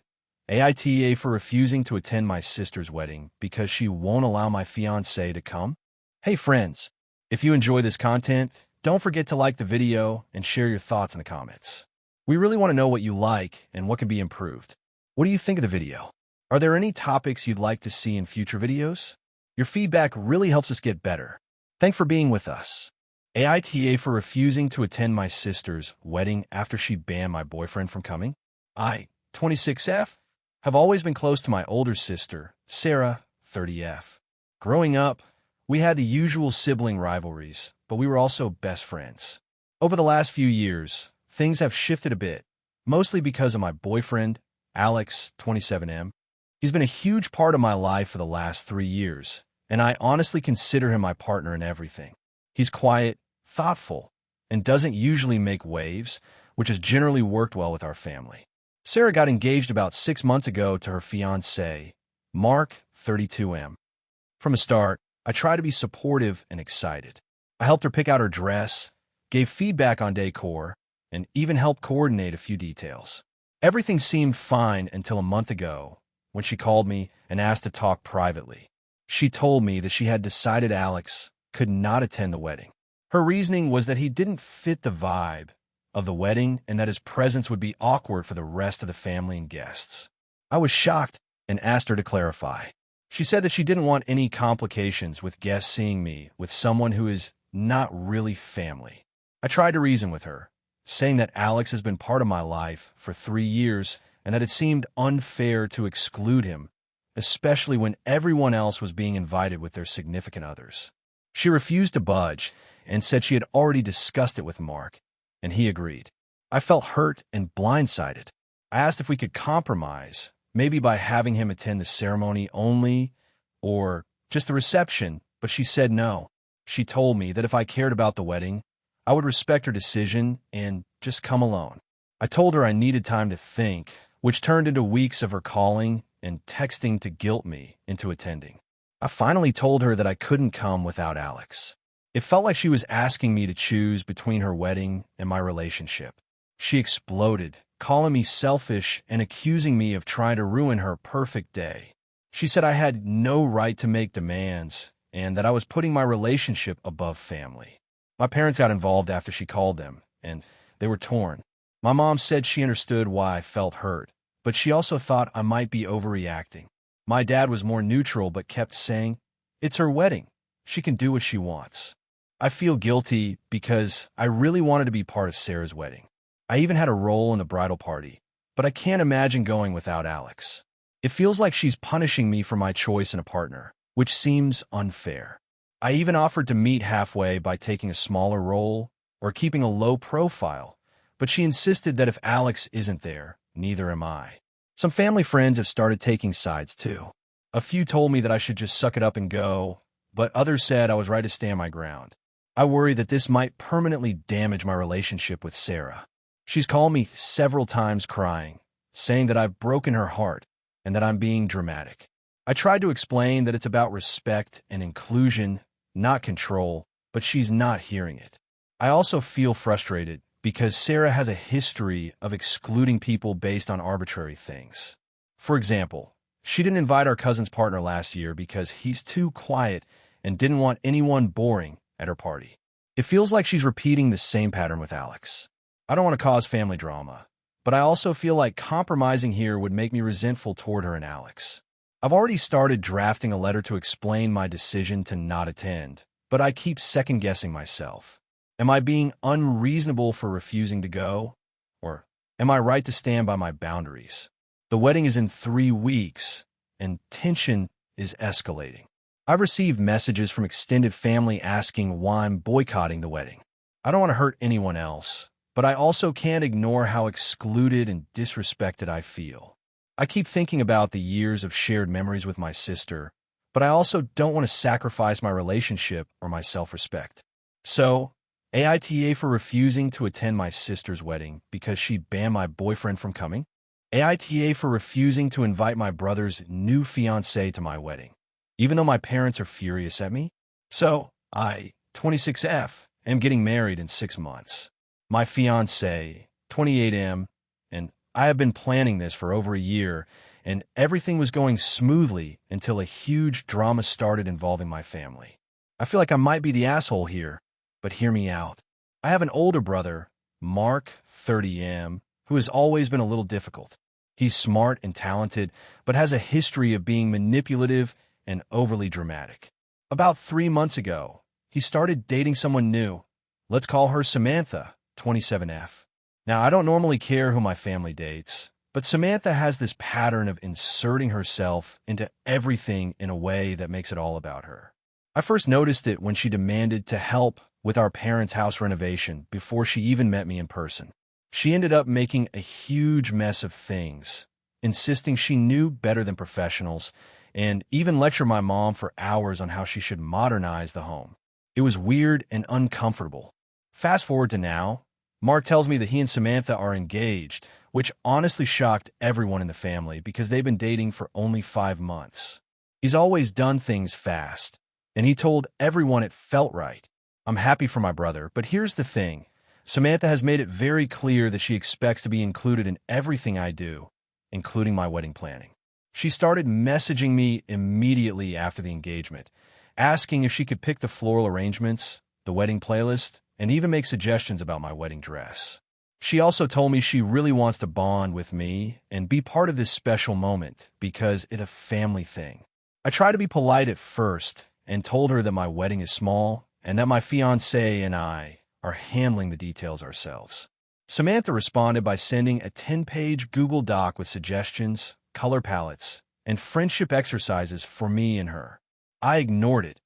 AITA for refusing to attend my sister's wedding because she won't allow my fiancé to come? Hey friends, if you enjoy this content, don't forget to like the video and share your thoughts in the comments. We really want to know what you like and what can be improved. What do you think of the video? Are there any topics you'd like to see in future videos? Your feedback really helps us get better. Thanks for being with us. AITA for refusing to attend my sister's wedding after she banned my boyfriend from coming? I, 26F, have always been close to my older sister, Sarah, 30F. Growing up, we had the usual sibling rivalries, but we were also best friends. Over the last few years, things have shifted a bit, mostly because of my boyfriend, Alex, 27M. He's been a huge part of my life for the last 3 years, and I honestly consider him my partner in everything. He's quiet, thoughtful, and doesn't usually make waves, which has generally worked well with our family. Sarah got engaged about 6 months ago to her fiancé, Mark, 32M. From the start, I tried to be supportive and excited. I helped her pick out her dress, gave feedback on decor, and even helped coordinate a few details. Everything seemed fine until a month ago, when she called me and asked to talk privately. She told me that she had decided Alex could not attend the wedding. Her reasoning was that he didn't fit the vibe of the wedding and that his presence would be awkward for the rest of the family and guests. I was shocked and asked her to clarify. She said that she didn't want any complications with guests seeing me with someone who is not really family. I tried to reason with her, saying that Alex has been part of my life for 3 years and that it seemed unfair to exclude him, especially when everyone else was being invited with their significant others. She refused to budge and said she had already discussed it with Mark, and he agreed. I felt hurt and blindsided. I asked if we could compromise, maybe by having him attend the ceremony only or just the reception, but she said no. She told me that if I cared about the wedding, I would respect her decision and just come alone. I told her I needed time to think, which turned into weeks of her calling and texting to guilt me into attending. I finally told her that I couldn't come without Alex. It felt like she was asking me to choose between her wedding and my relationship. She exploded, calling me selfish and accusing me of trying to ruin her perfect day. She said I had no right to make demands and that I was putting my relationship above family. My parents got involved after she called them, and they were torn. My mom said she understood why I felt hurt, but she also thought I might be overreacting. My dad was more neutral but kept saying, "It's her wedding. She can do what she wants." I feel guilty because I really wanted to be part of Sarah's wedding. I even had a role in the bridal party, but I can't imagine going without Alex. It feels like she's punishing me for my choice in a partner, which seems unfair. I even offered to meet halfway by taking a smaller role or keeping a low profile, but she insisted that if Alex isn't there, neither am I. Some family friends have started taking sides too. A few told me that I should just suck it up and go, but others said I was right to stand my ground. I worry that this might permanently damage my relationship with Sarah. She's called me several times crying, saying that I've broken her heart and that I'm being dramatic. I tried to explain that it's about respect and inclusion, not control, but she's not hearing it. I also feel frustrated because Sarah has a history of excluding people based on arbitrary things. For example, she didn't invite our cousin's partner last year because he's too quiet and didn't want anyone boring at her party. It feels like she's repeating the same pattern with Alex. I don't want to cause family drama, but I also feel like compromising here would make me resentful toward her and Alex. I've already started drafting a letter to explain my decision to not attend, but I keep second-guessing myself. Am I being unreasonable for refusing to go? Or am I right to stand by my boundaries? The wedding is in 3 weeks, and tension is escalating. I've received messages from extended family asking why I'm boycotting the wedding. I don't want to hurt anyone else, but I also can't ignore how excluded and disrespected I feel. I keep thinking about the years of shared memories with my sister, but I also don't want to sacrifice my relationship or my self-respect. So, AITA for refusing to attend my sister's wedding because she banned my boyfriend from coming. AITA for refusing to invite my brother's new fiancé to my wedding, even though my parents are furious at me. So, I, 26F, am getting married in 6 months. My fiancé, 28M, and I have been planning this for over a year, and everything was going smoothly until a huge drama started involving my family. I feel like I might be the asshole here, but hear me out. I have an older brother, Mark, 30M, who has always been a little difficult. He's smart and talented, but has a history of being manipulative and overly dramatic. About 3 months ago, he started dating someone new. Let's call her Samantha, 27F. Now, I don't normally care who my family dates, But Samantha has this pattern of inserting herself into everything in a way that makes it all about her. I first noticed it when she demanded to help with our parents' house renovation before she even met me in person. She ended up making a huge mess of things, insisting she knew better than professionals, and even lectured my mom for hours on how she should modernize the home. It was weird and uncomfortable. Fast forward to now, Mark tells me that he and Samantha are engaged, which honestly shocked everyone in the family because they've been dating for only 5 months. He's always done things fast, and he told everyone it felt right. I'm happy for my brother, but here's the thing. Samantha has made it very clear that she expects to be included in everything I do, including my wedding planning. She started messaging me immediately after the engagement, asking if she could pick the floral arrangements, the wedding playlist, and even make suggestions about my wedding dress. She also told me she really wants to bond with me and be part of this special moment because it's a family thing. I tried to be polite at first and told her that my wedding is small and that my fiancé and I are handling the details ourselves. Samantha responded by sending a 10-page Google Doc with suggestions, color palettes, and friendship exercises for me and her. I ignored it,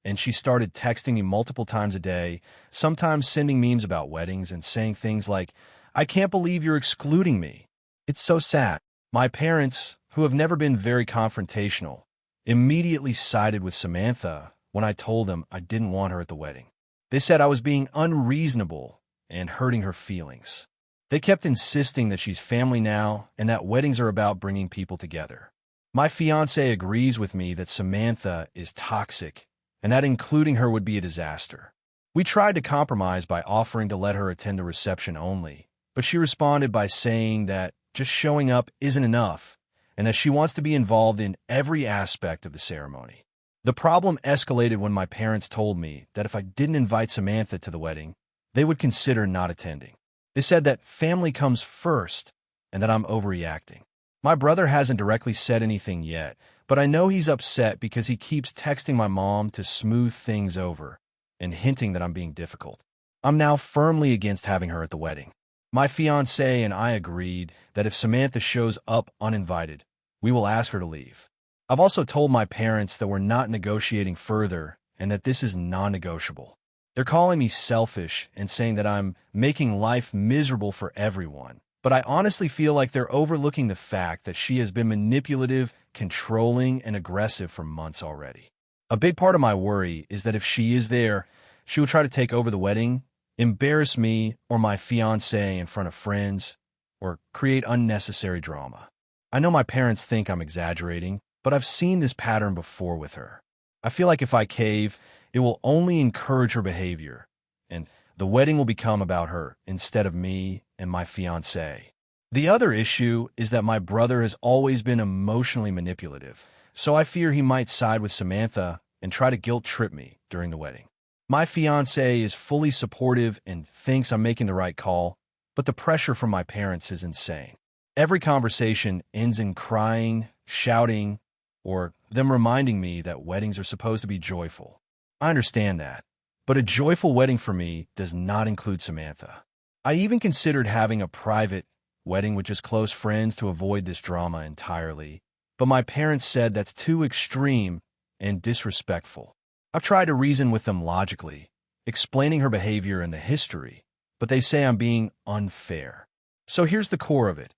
and she started texting me multiple times a day, sometimes sending memes about weddings and saying things like, "I can't believe you're excluding me." It's so sad. My parents, who have never been very confrontational, immediately sided with Samantha when I told them I didn't want her at the wedding. They said I was being unreasonable and hurting her feelings. They kept insisting that she's family now and that weddings are about bringing people together. My fiancé agrees with me that Samantha is toxic and that including her would be a disaster. We tried to compromise by offering to let her attend the reception only, but she responded by saying that just showing up isn't enough and that she wants to be involved in every aspect of the ceremony. The problem escalated when my parents told me that if I didn't invite Samantha to the wedding, they would consider not attending. They said that family comes first and that I'm overreacting. My brother hasn't directly said anything yet, but I know he's upset because he keeps texting my mom to smooth things over and hinting that I'm being difficult. I'm now firmly against having her at the wedding. My fiancé and I agreed that if Samantha shows up uninvited, we will ask her to leave. I've also told my parents that we're not negotiating further and that this is non-negotiable. They're calling me selfish and saying that I'm making life miserable for everyone. But I honestly feel like they're overlooking the fact that she has been manipulative, controlling, and aggressive for months already. A big part of my worry is that if she is there, she will try to take over the wedding, embarrass me or my fiancé in front of friends, or create unnecessary drama. I know my parents think I'm exaggerating, but I've seen this pattern before with her. I feel like if I cave, it will only encourage her behavior, and the wedding will become about her instead of me and my fiancé. The other issue is that my brother has always been emotionally manipulative, so I fear he might side with Samantha and try to guilt-trip me during the wedding. My fiancé is fully supportive and thinks I'm making the right call, but the pressure from my parents is insane. Every conversation ends in crying, shouting, or them reminding me that weddings are supposed to be joyful. I understand that, but a joyful wedding for me does not include Samantha. I even considered having a private wedding with just close friends to avoid this drama entirely, but my parents said that's too extreme and disrespectful. I've tried to reason with them logically, explaining her behavior and the history, but they say I'm being unfair. So here's the core of it.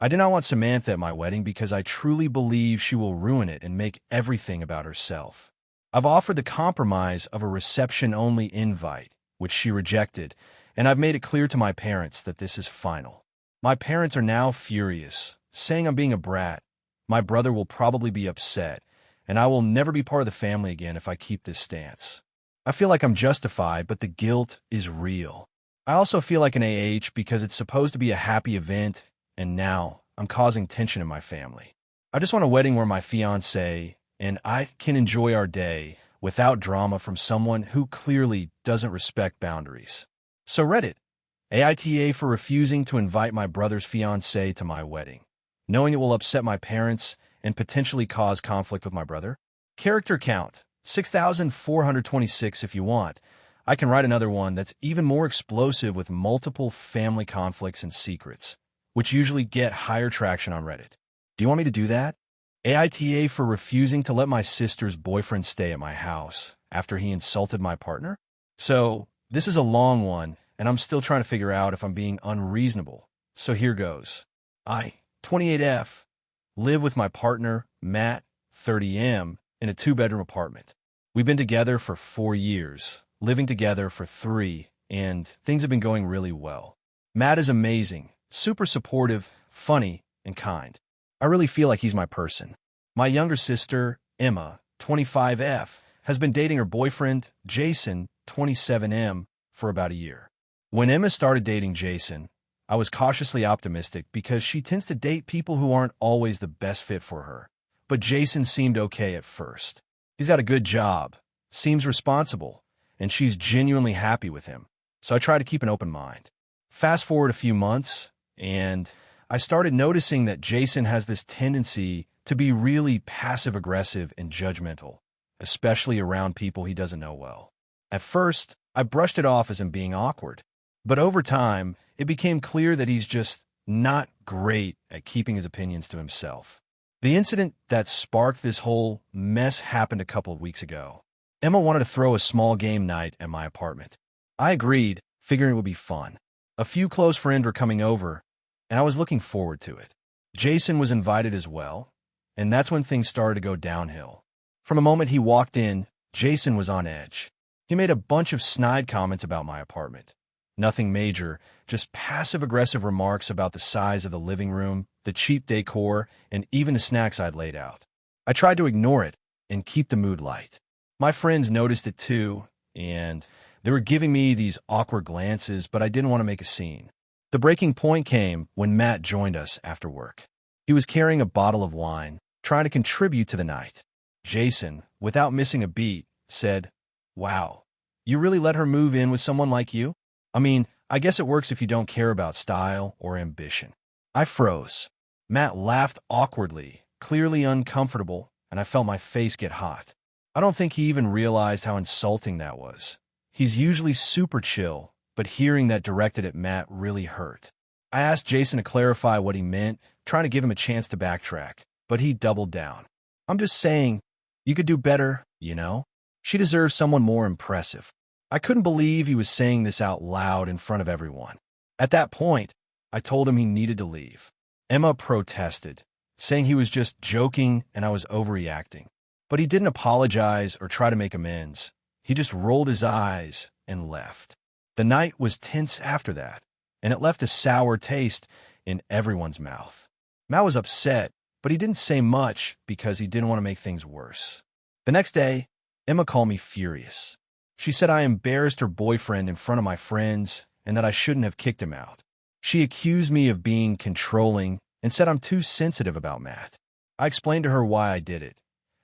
I do not want Samantha at my wedding because I truly believe she will ruin it and make everything about herself. I've offered the compromise of a reception-only invite, which she rejected, and I've made it clear to my parents that this is final. My parents are now furious, saying I'm being a brat. My brother will probably be upset, and I will never be part of the family again if I keep this stance. I feel like I'm justified, but the guilt is real. I also feel like an AH because it's supposed to be a happy event, and now I'm causing tension in my family. I just want a wedding where my fiancé and I can enjoy our day without drama from someone who clearly doesn't respect boundaries. So Reddit, AITA for refusing to invite my brother's fiancé to my wedding, knowing it will upset my parents and potentially cause conflict with my brother. Character count, 6,426 if you want. I can write another one that's even more explosive with multiple family conflicts and secrets. which usually get higher traction on Reddit. Do you want me to do that? AITA for refusing to let my sister's boyfriend stay at my house after he insulted my partner? So, this is a long one, and I'm still trying to figure out if I'm being unreasonable. So here goes. I, 28F, live with my partner, Matt, 30M, in a 2-bedroom apartment. We've been together for 4 years, living together for 3, and things have been going really well. Matt is amazing, super supportive, funny, and kind. I really feel like he's my person. My younger sister, Emma, 25F, has been dating her boyfriend, Jason, 27M, for about a year. When Emma started dating Jason, I was cautiously optimistic because she tends to date people who aren't always the best fit for her. But Jason seemed okay at first. He's got a good job, seems responsible, and she's genuinely happy with him. So I try to keep an open mind. Fast forward a few months, and I started noticing that Jason has this tendency to be really passive-aggressive and judgmental, especially around people he doesn't know well. At first, I brushed it off as him being awkward, but over time, it became clear that he's just not great at keeping his opinions to himself. The incident that sparked this whole mess happened a couple of weeks ago. Emma wanted to throw a small game night at my apartment. I agreed, figuring it would be fun. A few close friends were coming over, and I was looking forward to it. Jason was invited as well, and that's when things started to go downhill. From the moment he walked in, Jason was on edge. He made a bunch of snide comments about my apartment. Nothing major, just passive-aggressive remarks about the size of the living room, the cheap decor, and even the snacks I'd laid out. I tried to ignore it and keep the mood light. My friends noticed it too, and they were giving me these awkward glances, but I didn't want to make a scene. The breaking point came when Matt joined us after work. He was carrying a bottle of wine, trying to contribute to the night. Jason, without missing a beat, said, "Wow, you really let her move in with someone like you? I mean, I guess it works if you don't care about style or ambition." I froze. Matt laughed awkwardly, clearly uncomfortable, and I felt my face get hot. I don't think he even realized how insulting that was. He's usually super chill, but hearing that directed at Matt really hurt. I asked Jason to clarify what he meant, trying to give him a chance to backtrack, but he doubled down. "I'm just saying, you could do better, you know? She deserves someone more impressive." I couldn't believe he was saying this out loud in front of everyone. At that point, I told him he needed to leave. Emma protested, saying he was just joking and I was overreacting. But he didn't apologize or try to make amends. He just rolled his eyes and left. The night was tense after that, and it left a sour taste in everyone's mouth. Matt was upset, but he didn't say much because he didn't want to make things worse. The next day, Emma called me furious. She said I embarrassed her boyfriend in front of my friends and that I shouldn't have kicked him out. She accused me of being controlling and said I'm too sensitive about Matt. I explained to her why I did it,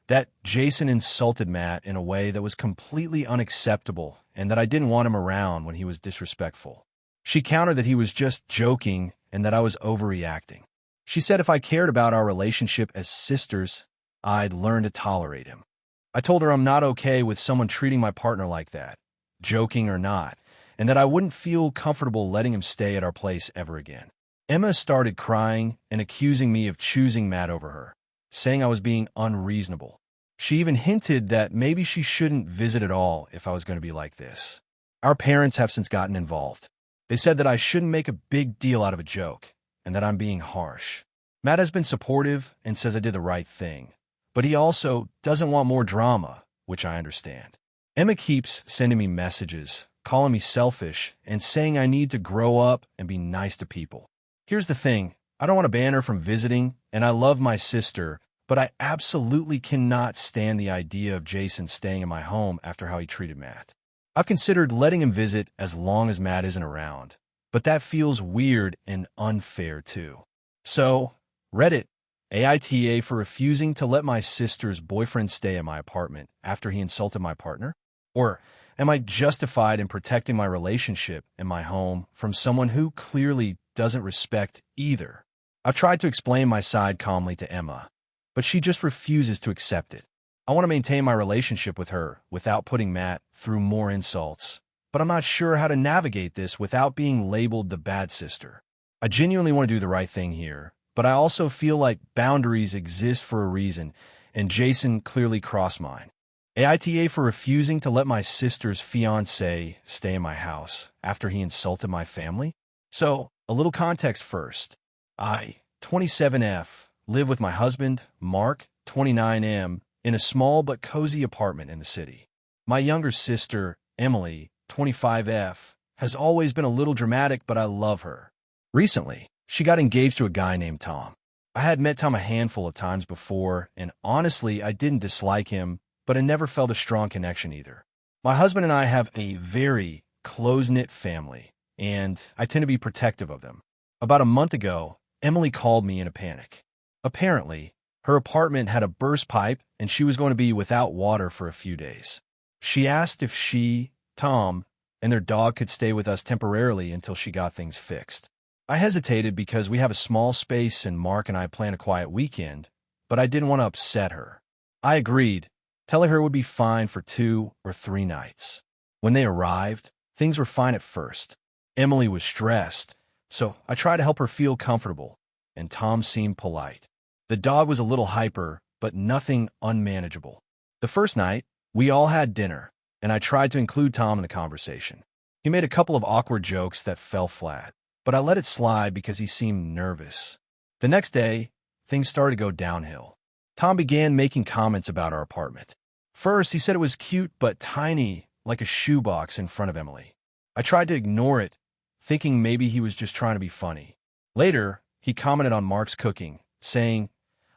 that Jason insulted Matt in a way that was completely unacceptable and that I didn't want him around when he was disrespectful. She countered that he was just joking and that I was overreacting. She said if I cared about our relationship as sisters, I'd learn to tolerate him. I told her I'm not okay with someone treating my partner like that, joking or not, and that I wouldn't feel comfortable letting him stay at our place ever again. Emma started crying and accusing me of choosing Matt over her, saying I was being unreasonable. She even hinted that maybe she shouldn't visit at all if I was going to be like this. Our parents have since gotten involved. They said that I shouldn't make a big deal out of a joke, and that I'm being harsh. Matt has been supportive and says I did the right thing, but he also doesn't want more drama, which I understand. Emma keeps sending me messages, calling me selfish, and saying I need to grow up and be nice to people. Here's the thing, I don't want to ban her from visiting, and I love my sister, but I absolutely cannot stand the idea of Jason staying in my home after how he treated Matt. I've considered letting him visit as long as Matt isn't around, but that feels weird and unfair too. So, Reddit, AITA for refusing to let my sister's boyfriend stay at my apartment after he insulted my partner? Or am I justified in protecting my relationship and my home from someone who clearly doesn't respect either? I've tried to explain my side calmly to Emma, but she just refuses to accept it. I want to maintain my relationship with her without putting Matt through more insults, but I'm not sure how to navigate this without being labeled the bad sister. I genuinely want to do the right thing here, but I also feel like boundaries exist for a reason, and Jason clearly crossed mine. AITA for refusing to let my sister's fiancé stay in my house after he insulted my family? So, a little context first. I, 27F, live with my husband, Mark, 29M, in a small but cozy apartment in the city. My younger sister, Emily, 25F, has always been a little dramatic, but I love her. Recently, she got engaged to a guy named Tom. I had met Tom a handful of times before, and honestly, I didn't dislike him, but I never felt a strong connection either. My husband and I have a very close-knit family, and I tend to be protective of them. About a month ago, Emily called me in a panic. Apparently, her apartment had a burst pipe, and she was going to be without water for a few days. She asked if she, Tom, and their dog could stay with us temporarily until she got things fixed. I hesitated because we have a small space and Mark and I plan a quiet weekend, but I didn't want to upset her. I agreed, telling her it would be fine for 2 or 3 nights. When they arrived, things were fine at first. Emily was stressed, so I tried to help her feel comfortable, and Tom seemed polite. The dog was a little hyper, but nothing unmanageable. The first night, we all had dinner, and I tried to include Tom in the conversation. He made a couple of awkward jokes that fell flat, but I let it slide because he seemed nervous. The next day, things started to go downhill. Tom began making comments about our apartment. First, he said it was cute but tiny, like a shoebox in front of Emily. I tried to ignore it, thinking maybe he was just trying to be funny. Later, he commented on Mark's cooking, saying,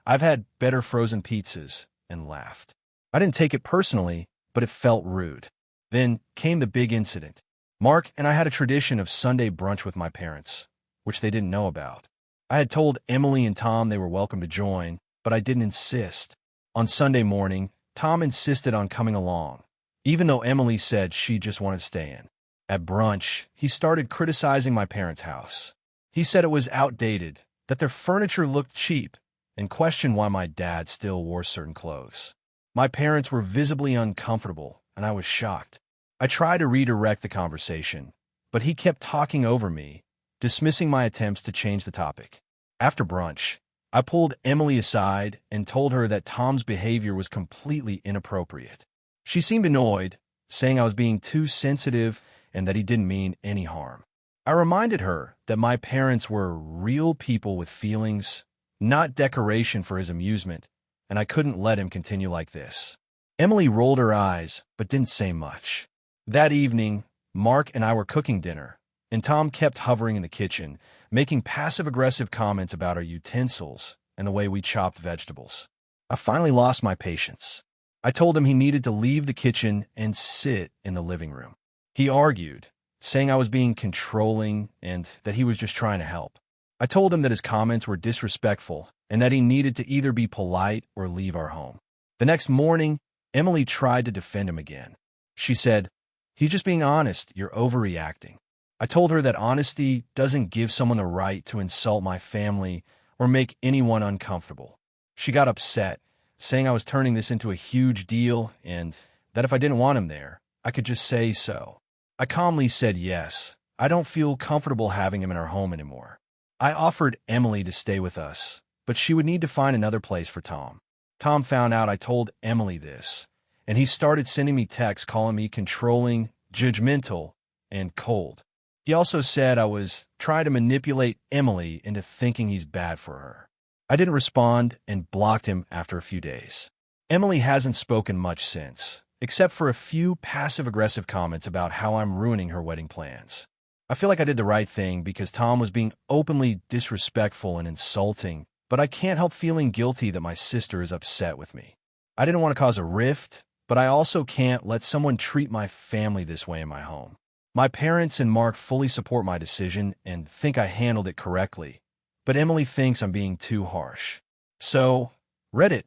"I've had better frozen pizzas," and laughed. I didn't take it personally, but it felt rude. Then came the big incident. Mark and I had a tradition of Sunday brunch with my parents, which they didn't know about. I had told Emily and Tom they were welcome to join, but I didn't insist. On Sunday morning, Tom insisted on coming along, even though Emily said she just wanted to stay in. At brunch, he started criticizing my parents' house. He said it was outdated, that their furniture looked cheap, and questioned why my dad still wore certain clothes. My parents were visibly uncomfortable, and I was shocked. I tried to redirect the conversation, but he kept talking over me, dismissing my attempts to change the topic. After brunch, I pulled Emily aside and told her that Tom's behavior was completely inappropriate. She seemed annoyed, saying I was being too sensitive and that he didn't mean any harm. I reminded her that my parents were real people with feelings, not decoration for his amusement, and I couldn't let him continue like this. Emily rolled her eyes, but didn't say much. That evening, Mark and I were cooking dinner, and Tom kept hovering in the kitchen, making passive-aggressive comments about our utensils and the way we chopped vegetables. I finally lost my patience. I told him he needed to leave the kitchen and sit in the living room. He argued, saying I was being controlling and that he was just trying to help. I told him that his comments were disrespectful and that he needed to either be polite or leave our home. The next morning, Emily tried to defend him again. She said, "He's just being honest, you're overreacting." I told her that honesty doesn't give someone the right to insult my family or make anyone uncomfortable. She got upset, saying I was turning this into a huge deal and that if I didn't want him there, I could just say so. I calmly said yes. I don't feel comfortable having him in our home anymore. I offered Emily to stay with us, but she would need to find another place for Tom. Tom found out I told Emily this, and he started sending me texts calling me controlling, judgmental, and cold. He also said I was trying to manipulate Emily into thinking he's bad for her. I didn't respond and blocked him after a few days. Emily hasn't spoken much since, except for a few passive-aggressive comments about how I'm ruining her wedding plans. I feel like I did the right thing because Tom was being openly disrespectful and insulting, but I can't help feeling guilty that my sister is upset with me. I didn't want to cause a rift, but I also can't let someone treat my family this way in my home. My parents and Mark fully support my decision and think I handled it correctly, but Emily thinks I'm being too harsh. So, Reddit,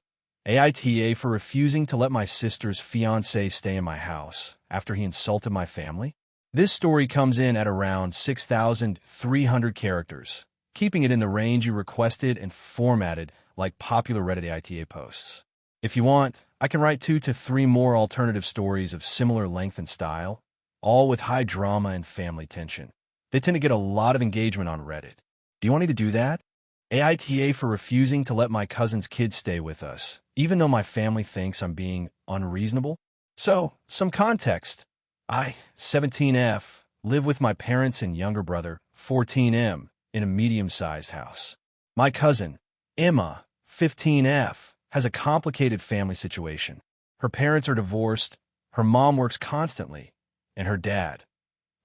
AITA for refusing to let my sister's fiancé stay in my house after he insulted my family? This story comes in at around 6,300 characters, keeping it in the range you requested and formatted like popular Reddit AITA posts. If you want, I can write 2 to 3 more alternative stories of similar length and style, all with high drama and family tension. They tend to get a lot of engagement on Reddit. Do you want me to do that? AITA for refusing to let my cousin's kids stay with us, even though my family thinks I'm being unreasonable. So, some context. I, 17F, live with my parents and younger brother, 14M, in a medium-sized house. My cousin, Emma, 15F, has a complicated family situation. Her parents are divorced, her mom works constantly, and her dad,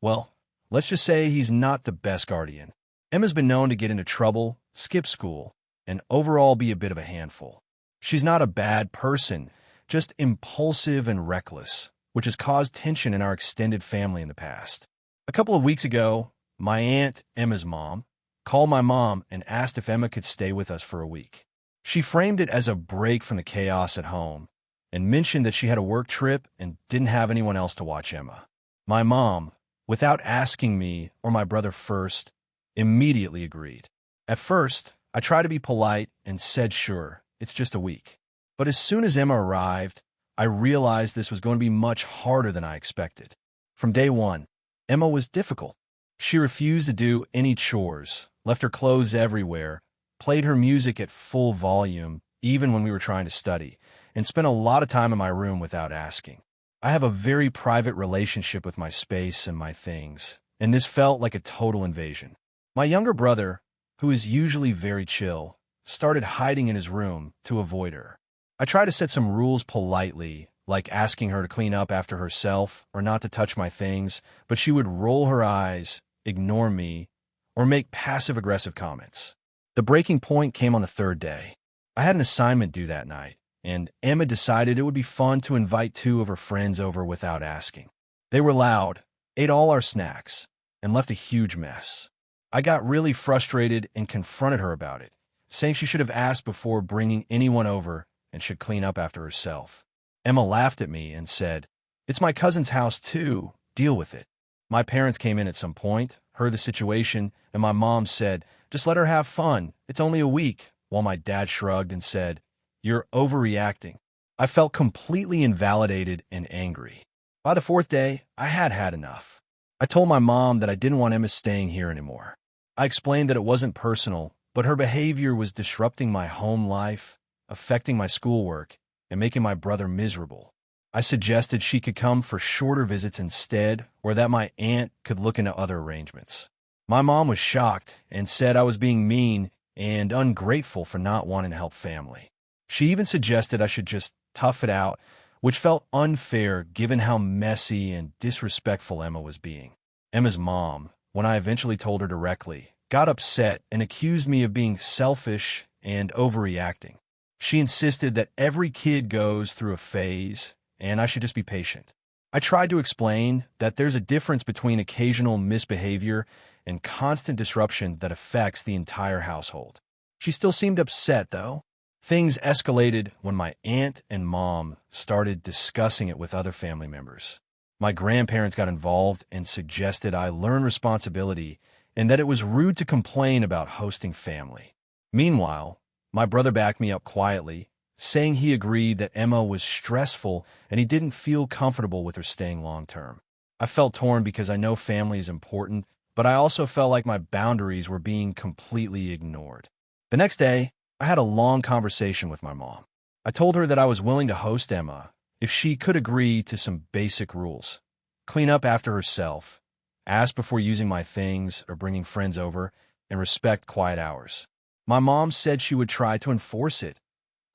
well, let's just say he's not the best guardian. Emma's been known to get into trouble, skip school, and overall be a bit of a handful. She's not a bad person, just impulsive and reckless, which has caused tension in our extended family in the past. A couple of weeks ago, my aunt, Emma's mom, called my mom and asked if Emma could stay with us for a week. She framed it as a break from the chaos at home and mentioned that she had a work trip and didn't have anyone else to watch Emma. My mom, without asking me or my brother first, immediately agreed. At first, I tried to be polite and said sure, it's just a week. But as soon as Emma arrived, I realized this was going to be much harder than I expected. From day one, Emma was difficult. She refused to do any chores, left her clothes everywhere, played her music at full volume, even when we were trying to study, and spent a lot of time in my room without asking. I have a very private relationship with my space and my things, and this felt like a total invasion. My younger brother, who is usually very chill, started hiding in his room to avoid her. I tried to set some rules politely, like asking her to clean up after herself or not to touch my things, but she would roll her eyes, ignore me, or make passive-aggressive comments. The breaking point came on the third day. I had an assignment due that night, and Emma decided it would be fun to invite two of her friends over without asking. They were loud, ate all our snacks, and left a huge mess. I got really frustrated and confronted her about it, saying she should have asked before bringing anyone over and should clean up after herself. Emma laughed at me and said, "It's my cousin's house too, deal with it." My parents came in at some point, heard the situation, and my mom said, "Just let her have fun, it's only a week," while my dad shrugged and said, "You're overreacting." I felt completely invalidated and angry. By the fourth day, I had had enough. I told my mom that I didn't want Emma staying here anymore. I explained that it wasn't personal, but her behavior was disrupting my home life, affecting my schoolwork, and making my brother miserable. I suggested she could come for shorter visits instead, or that my aunt could look into other arrangements. My mom was shocked and said I was being mean and ungrateful for not wanting to help family. She even suggested I should just tough it out, which felt unfair given how messy and disrespectful Emma was being. Emma's mom, when I eventually told her directly, got upset and accused me of being selfish and overreacting. She insisted that every kid goes through a phase and I should just be patient. I tried to explain that there's a difference between occasional misbehavior and constant disruption that affects the entire household. She still seemed upset, though. Things escalated when my aunt and mom started discussing it with other family members. My grandparents got involved and suggested I learn responsibility and that it was rude to complain about hosting family. Meanwhile, my brother backed me up quietly, saying he agreed that Emma was stressful and he didn't feel comfortable with her staying long-term. I felt torn because I know family is important, but I also felt like my boundaries were being completely ignored. The next day, I had a long conversation with my mom. I told her that I was willing to host Emma if she could agree to some basic rules. Clean up after herself, ask before using my things or bringing friends over, and respect quiet hours. My mom said she would try to enforce it,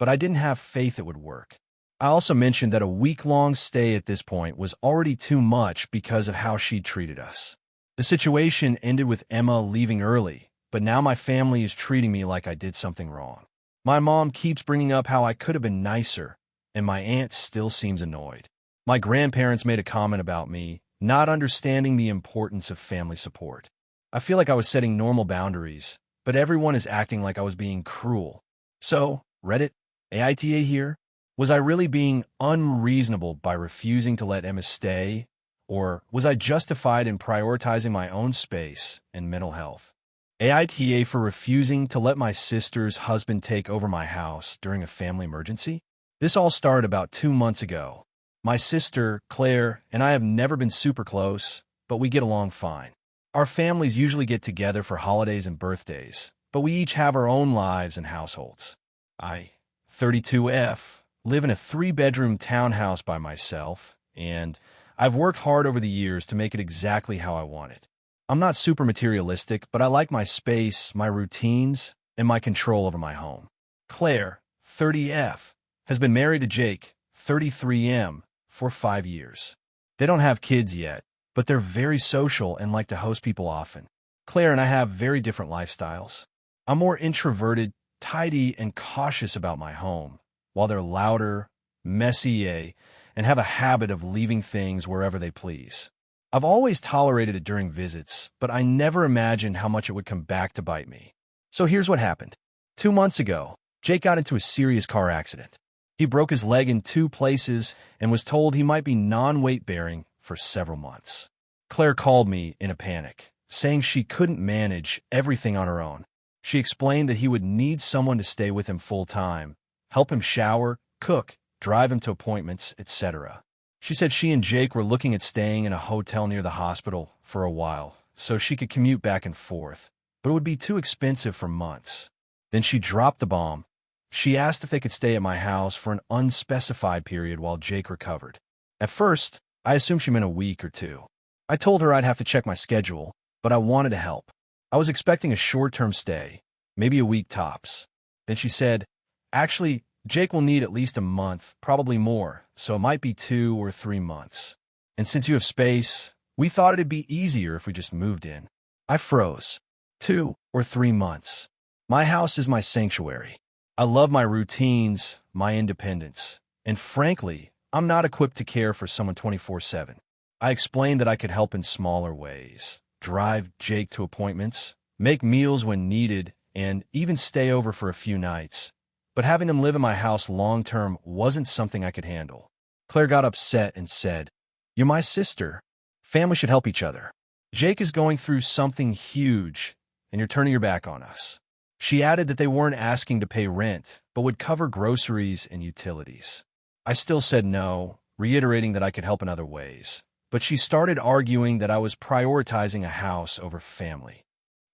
but I didn't have faith it would work. I also mentioned that a week-long stay at this point was already too much because of how she treated us. The situation ended with Emma leaving early, but now my family is treating me like I did something wrong. My mom keeps bringing up how I could have been nicer, and my aunt still seems annoyed. My grandparents made a comment about me not understanding the importance of family support. I feel like I was setting normal boundaries, but everyone is acting like I was being cruel. So, Reddit, AITA here, was I really being unreasonable by refusing to let Emma stay, or was I justified in prioritizing my own space and mental health? AITA for refusing to let my sister's husband take over my house during a family emergency? This all started about 2 months ago. My sister, Claire, and I have never been super close, but we get along fine. Our families usually get together for holidays and birthdays, but we each have our own lives and households. I, 32F, live in a 3-bedroom townhouse by myself, and I've worked hard over the years to make it exactly how I want it. I'm not super materialistic, but I like my space, my routines, and my control over my home. Claire, 30F, has been married to Jake, 33M, for 5 years. They don't have kids yet, but they're very social and like to host people often. Claire and I have very different lifestyles. I'm more introverted, tidy, and cautious about my home, while they're louder, messy, and have a habit of leaving things wherever they please. I've always tolerated it during visits, but I never imagined how much it would come back to bite me. So here's what happened. 2 months ago, Jake got into a serious car accident. He broke his leg in 2 places and was told he might be non-weight-bearing for several months. Claire called me in a panic, saying she couldn't manage everything on her own. She explained that he would need someone to stay with him full-time, help him shower, cook, drive him to appointments, etc. She said she and Jake were looking at staying in a hotel near the hospital for a while, so she could commute back and forth, but it would be too expensive for months. Then she dropped the bomb. She asked if they could stay at my house for an unspecified period while Jake recovered. At first, I assumed she meant a week or 2. I told her I'd have to check my schedule, but I wanted to help. I was expecting a short-term stay, maybe a week tops. Then she said, "Actually, Jake will need at least a month, probably more, so it might be 2 or 3 months. And since you have space, we thought it'd be easier if we just moved in." I froze. 2 or 3 months. My house is my sanctuary. I love my routines, my independence, and frankly, I'm not equipped to care for someone 24/7. I explained that I could help in smaller ways, drive Jake to appointments, make meals when needed, and even stay over for a few nights. But having them live in my house long-term wasn't something I could handle. Claire got upset and said, "You're my sister. Family should help each other. Jake is going through something huge, and you're turning your back on us." She added that they weren't asking to pay rent, but would cover groceries and utilities. I still said no, reiterating that I could help in other ways. But she started arguing that I was prioritizing a house over family.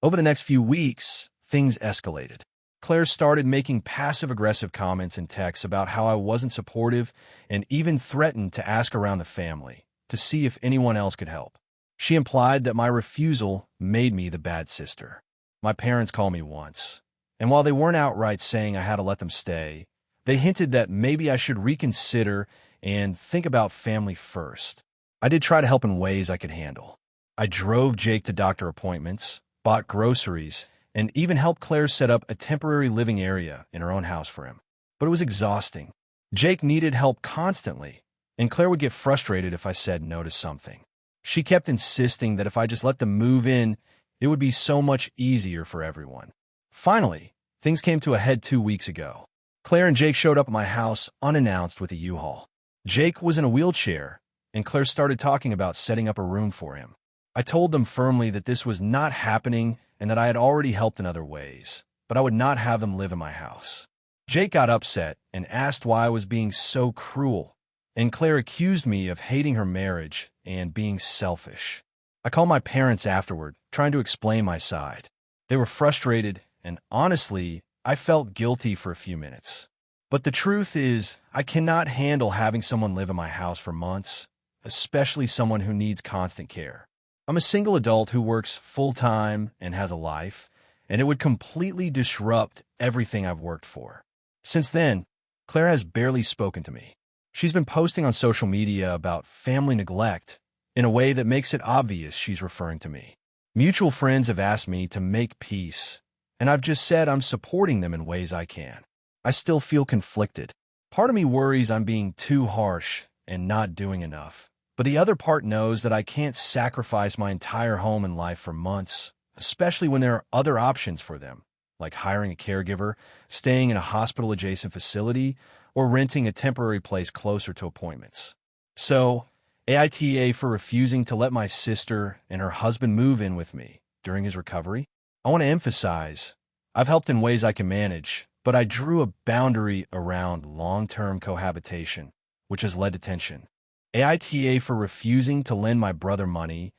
Over the next few weeks, things escalated. Claire started making passive-aggressive comments and texts about how I wasn't supportive and even threatened to ask around the family to see if anyone else could help. She implied that my refusal made me the bad sister. My parents called me once, and while they weren't outright saying I had to let them stay, they hinted that maybe I should reconsider and think about family first. I did try to help in ways I could handle. I drove Jake to doctor appointments, bought groceries, and even helped Claire set up a temporary living area in her own house for him. But it was exhausting. Jake needed help constantly, and Claire would get frustrated if I said no to something. She kept insisting that if I just let them move in, it would be so much easier for everyone. Finally, things came to a head 2 weeks ago. Claire and Jake showed up at my house unannounced with a U-Haul. Jake was in a wheelchair, and Claire started talking about setting up a room for him. I told them firmly that this was not happening and that I had already helped in other ways, but I would not have them live in my house. Jake got upset and asked why I was being so cruel, and Claire accused me of hating her marriage and being selfish. I called my parents afterward, trying to explain my side. They were frustrated, and honestly, I felt guilty for a few minutes. But the truth is, I cannot handle having someone live in my house for months, especially someone who needs constant care. I'm a single adult who works full-time and has a life, and it would completely disrupt everything I've worked for. Since then, Claire has barely spoken to me. She's been posting on social media about family neglect in a way that makes it obvious she's referring to me. Mutual friends have asked me to make peace, and I've just said I'm supporting them in ways I can. I still feel conflicted. Part of me worries I'm being too harsh and not doing enough, but the other part knows that I can't sacrifice my entire home and life for months, especially when there are other options for them, like hiring a caregiver, staying in a hospital-adjacent facility, or renting a temporary place closer to appointments. So, AITA for refusing to let my sister and her husband move in with me during his recovery. I want to emphasize, I've helped in ways I can manage, but I drew a boundary around long-term cohabitation, which has led to tension. AITA for refusing to lend my brother money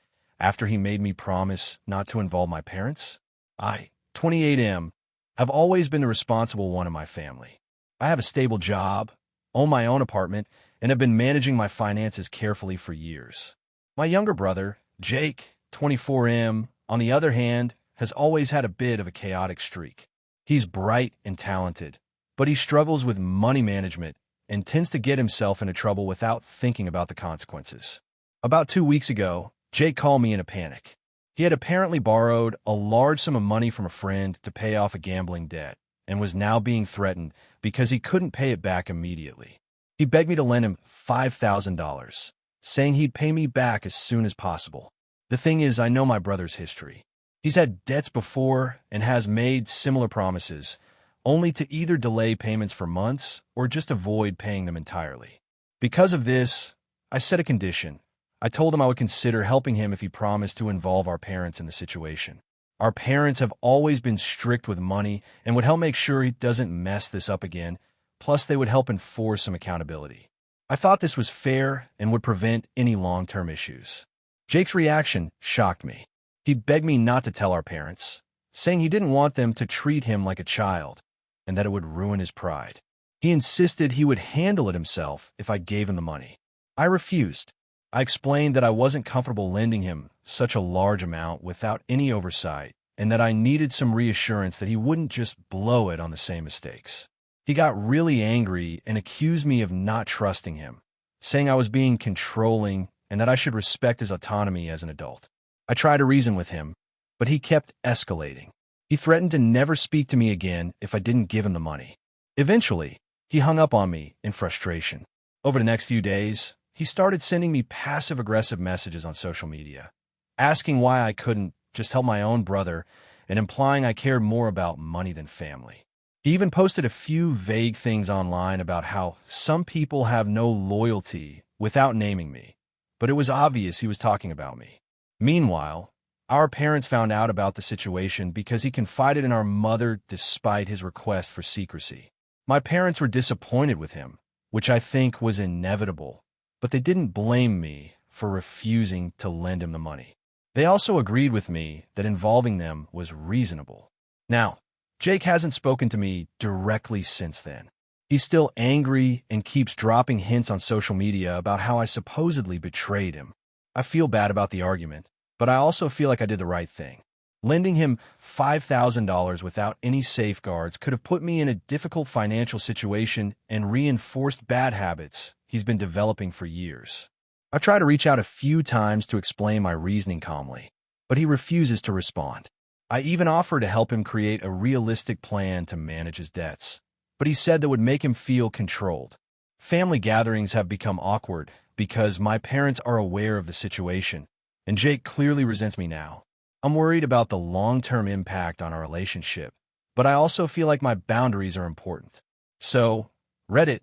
after he made me promise not to involve my parents. I, 28M, have always been the responsible one in my family. I have a stable job, own my own apartment, and have been managing my finances carefully for years. My younger brother, Jake, 24M, on the other hand, has always had a bit of a chaotic streak. He's bright and talented, but he struggles with money management and tends to get himself into trouble without thinking about the consequences. About 2 weeks ago, Jake called me in a panic. He had apparently borrowed a large sum of money from a friend to pay off a gambling debt and was now being threatened because he couldn't pay it back immediately. He begged me to lend him $5,000, saying he'd pay me back as soon as possible. The thing is, I know my brother's history. He's had debts before and has made similar promises, only to either delay payments for months or just avoid paying them entirely. Because of this, I set a condition. I told him I would consider helping him if he promised to involve our parents in the situation. Our parents have always been strict with money and would help make sure he doesn't mess this up again, plus they would help enforce some accountability. I thought this was fair and would prevent any long-term issues. Jake's reaction shocked me. He begged me not to tell our parents, saying he didn't want them to treat him like a child and that it would ruin his pride. He insisted he would handle it himself if I gave him the money. I refused. I explained that I wasn't comfortable lending him such a large amount without any oversight and that I needed some reassurance that he wouldn't just blow it on the same mistakes. He got really angry and accused me of not trusting him, saying I was being controlling and that I should respect his autonomy as an adult. I tried to reason with him, but he kept escalating. He threatened to never speak to me again if I didn't give him the money. Eventually, he hung up on me in frustration. Over the next few days, he started sending me passive-aggressive messages on social media, asking why I couldn't just help my own brother and implying I cared more about money than family. He even posted a few vague things online about how some people have no loyalty without naming me, but it was obvious he was talking about me. Meanwhile, our parents found out about the situation because he confided in our mother despite his request for secrecy. My parents were disappointed with him, which I think was inevitable, but they didn't blame me for refusing to lend him the money. They also agreed with me that involving them was reasonable. Now, Jake hasn't spoken to me directly since then. He's still angry and keeps dropping hints on social media about how I supposedly betrayed him. I feel bad about the argument, but I also feel like I did the right thing. Lending him $5,000 without any safeguards could have put me in a difficult financial situation and reinforced bad habits he's been developing for years. I've tried to reach out a few times to explain my reasoning calmly, but he refuses to respond. I even offered to help him create a realistic plan to manage his debts, but he said that would make him feel controlled. Family gatherings have become awkward because my parents are aware of the situation, and Jake clearly resents me now. I'm worried about the long-term impact on our relationship, but I also feel like my boundaries are important. So, Reddit,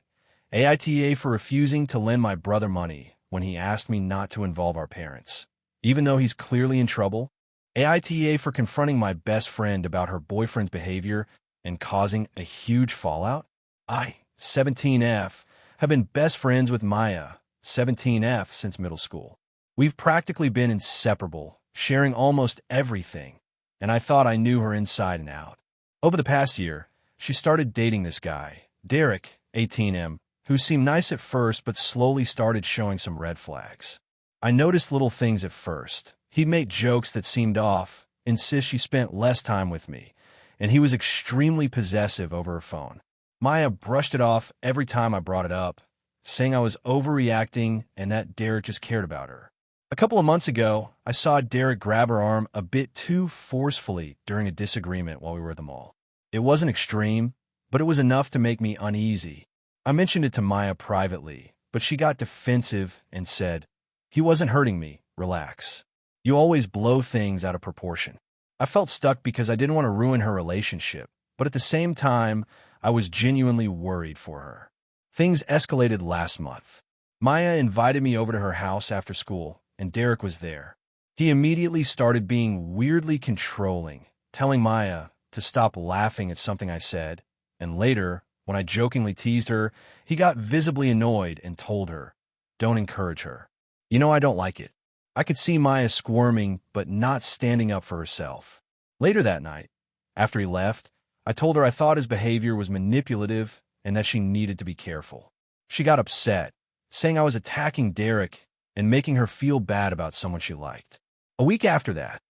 AITA for refusing to lend my brother money when he asked me not to involve our parents. Even though he's clearly in trouble, AITA for confronting my best friend about her boyfriend's behavior and causing a huge fallout. I, 17F, have been best friends with Maya, 17F, since middle school. We've practically been inseparable, sharing almost everything, and I thought I knew her inside and out. Over the past year, she started dating this guy, Derek, 18M, who seemed nice at first but slowly started showing some red flags. I noticed little things at first. He'd make jokes that seemed off, insist she spent less time with me, and he was extremely possessive over her phone. Maya brushed it off every time I brought it up, saying I was overreacting and that Derek just cared about her. A couple of months ago, I saw Derek grab her arm a bit too forcefully during a disagreement while we were at the mall. It wasn't extreme, but it was enough to make me uneasy. I mentioned it to Maya privately, but she got defensive and said, "He wasn't hurting me, relax. You always blow things out of proportion." I felt stuck because I didn't want to ruin her relationship, but at the same time, I was genuinely worried for her. Things escalated last month. Maya invited me over to her house after school, and Derek was there. He immediately started being weirdly controlling, telling Maya to stop laughing at something I said, and later, when I jokingly teased her, he got visibly annoyed and told her, "Don't encourage her. You know I don't like it." I could see Maya squirming but not standing up for herself. Later that night, after he left, I told her I thought his behavior was manipulative and that she needed to be careful. She got upset, saying I was attacking Derek and making her feel bad about someone she liked. A week after that,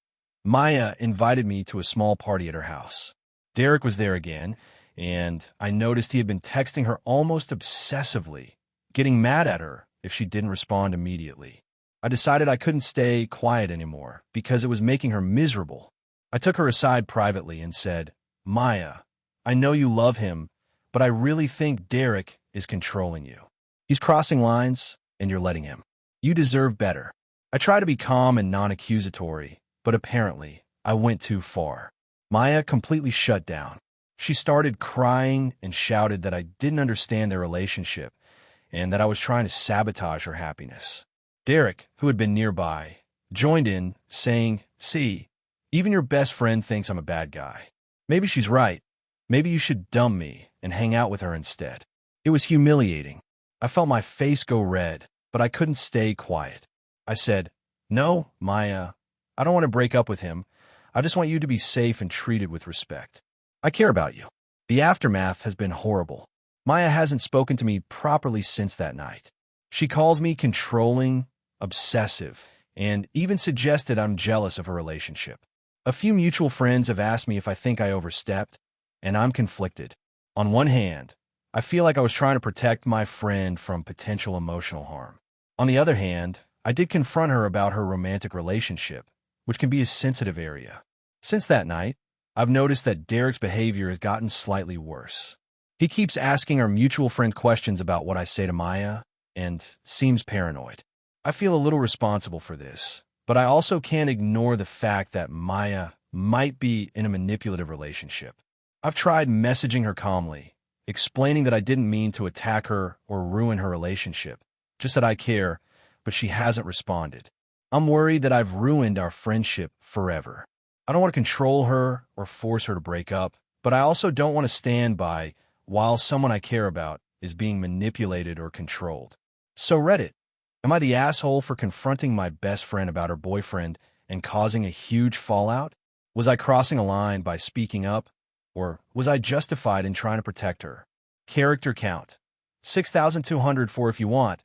Maya invited me to a small party at her house. Derek was there again, and I noticed he had been texting her almost obsessively, getting mad at her if she didn't respond immediately. I decided I couldn't stay quiet anymore because it was making her miserable. I took her aside privately and said, "Maya, I know you love him, but I really think Derek is controlling you. He's crossing lines, and you're letting him. You deserve better." I try to be calm and non-accusatory, but apparently I went too far. Maya completely shut down. She started crying and shouted that I didn't understand their relationship and that I was trying to sabotage her happiness. Derek, who had been nearby, joined in, saying, "See, even your best friend thinks I'm a bad guy. Maybe she's right. Maybe you should dump me and hang out with her instead." It was humiliating. I felt my face go red, but I couldn't stay quiet. I said, "No, Maya, I don't want to break up with him. I just want you to be safe and treated with respect. I care about you." The aftermath has been horrible. Maya hasn't spoken to me properly since that night. She calls me controlling, obsessive, and even suggested I'm jealous of her relationship. A few mutual friends have asked me if I think I overstepped, and I'm conflicted. On one hand, I feel like I was trying to protect my friend from potential emotional harm. On the other hand, I did confront her about her romantic relationship, which can be a sensitive area. Since that night, I've noticed that Derek's behavior has gotten slightly worse. He keeps asking our mutual friend questions about what I say to Maya and seems paranoid. I feel a little responsible for this, but I also can't ignore the fact that Maya might be in a manipulative relationship. I've tried messaging her calmly, explaining that I didn't mean to attack her or ruin her relationship, just that I care, but she hasn't responded. I'm worried that I've ruined our friendship forever. I don't want to control her or force her to break up, but I also don't want to stand by while someone I care about is being manipulated or controlled. So Reddit, am I the asshole for confronting my best friend about her boyfriend and causing a huge fallout? Was I crossing a line by speaking up, or was I justified in trying to protect her? Character count, 6,200 for if you want.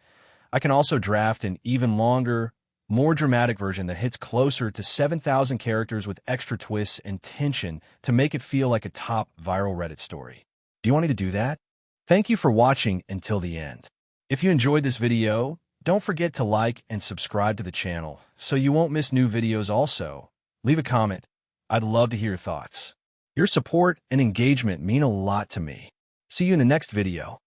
I can also draft an even longer, more dramatic version that hits closer to 7,000 characters with extra twists and tension to make it feel like a top viral Reddit story. Do you want me to do that? Thank you for watching until the end. If you enjoyed this video, don't forget to like and subscribe to the channel so you won't miss new videos. Also, leave a comment. I'd love to hear your thoughts. Your support and engagement mean a lot to me. See you in the next video.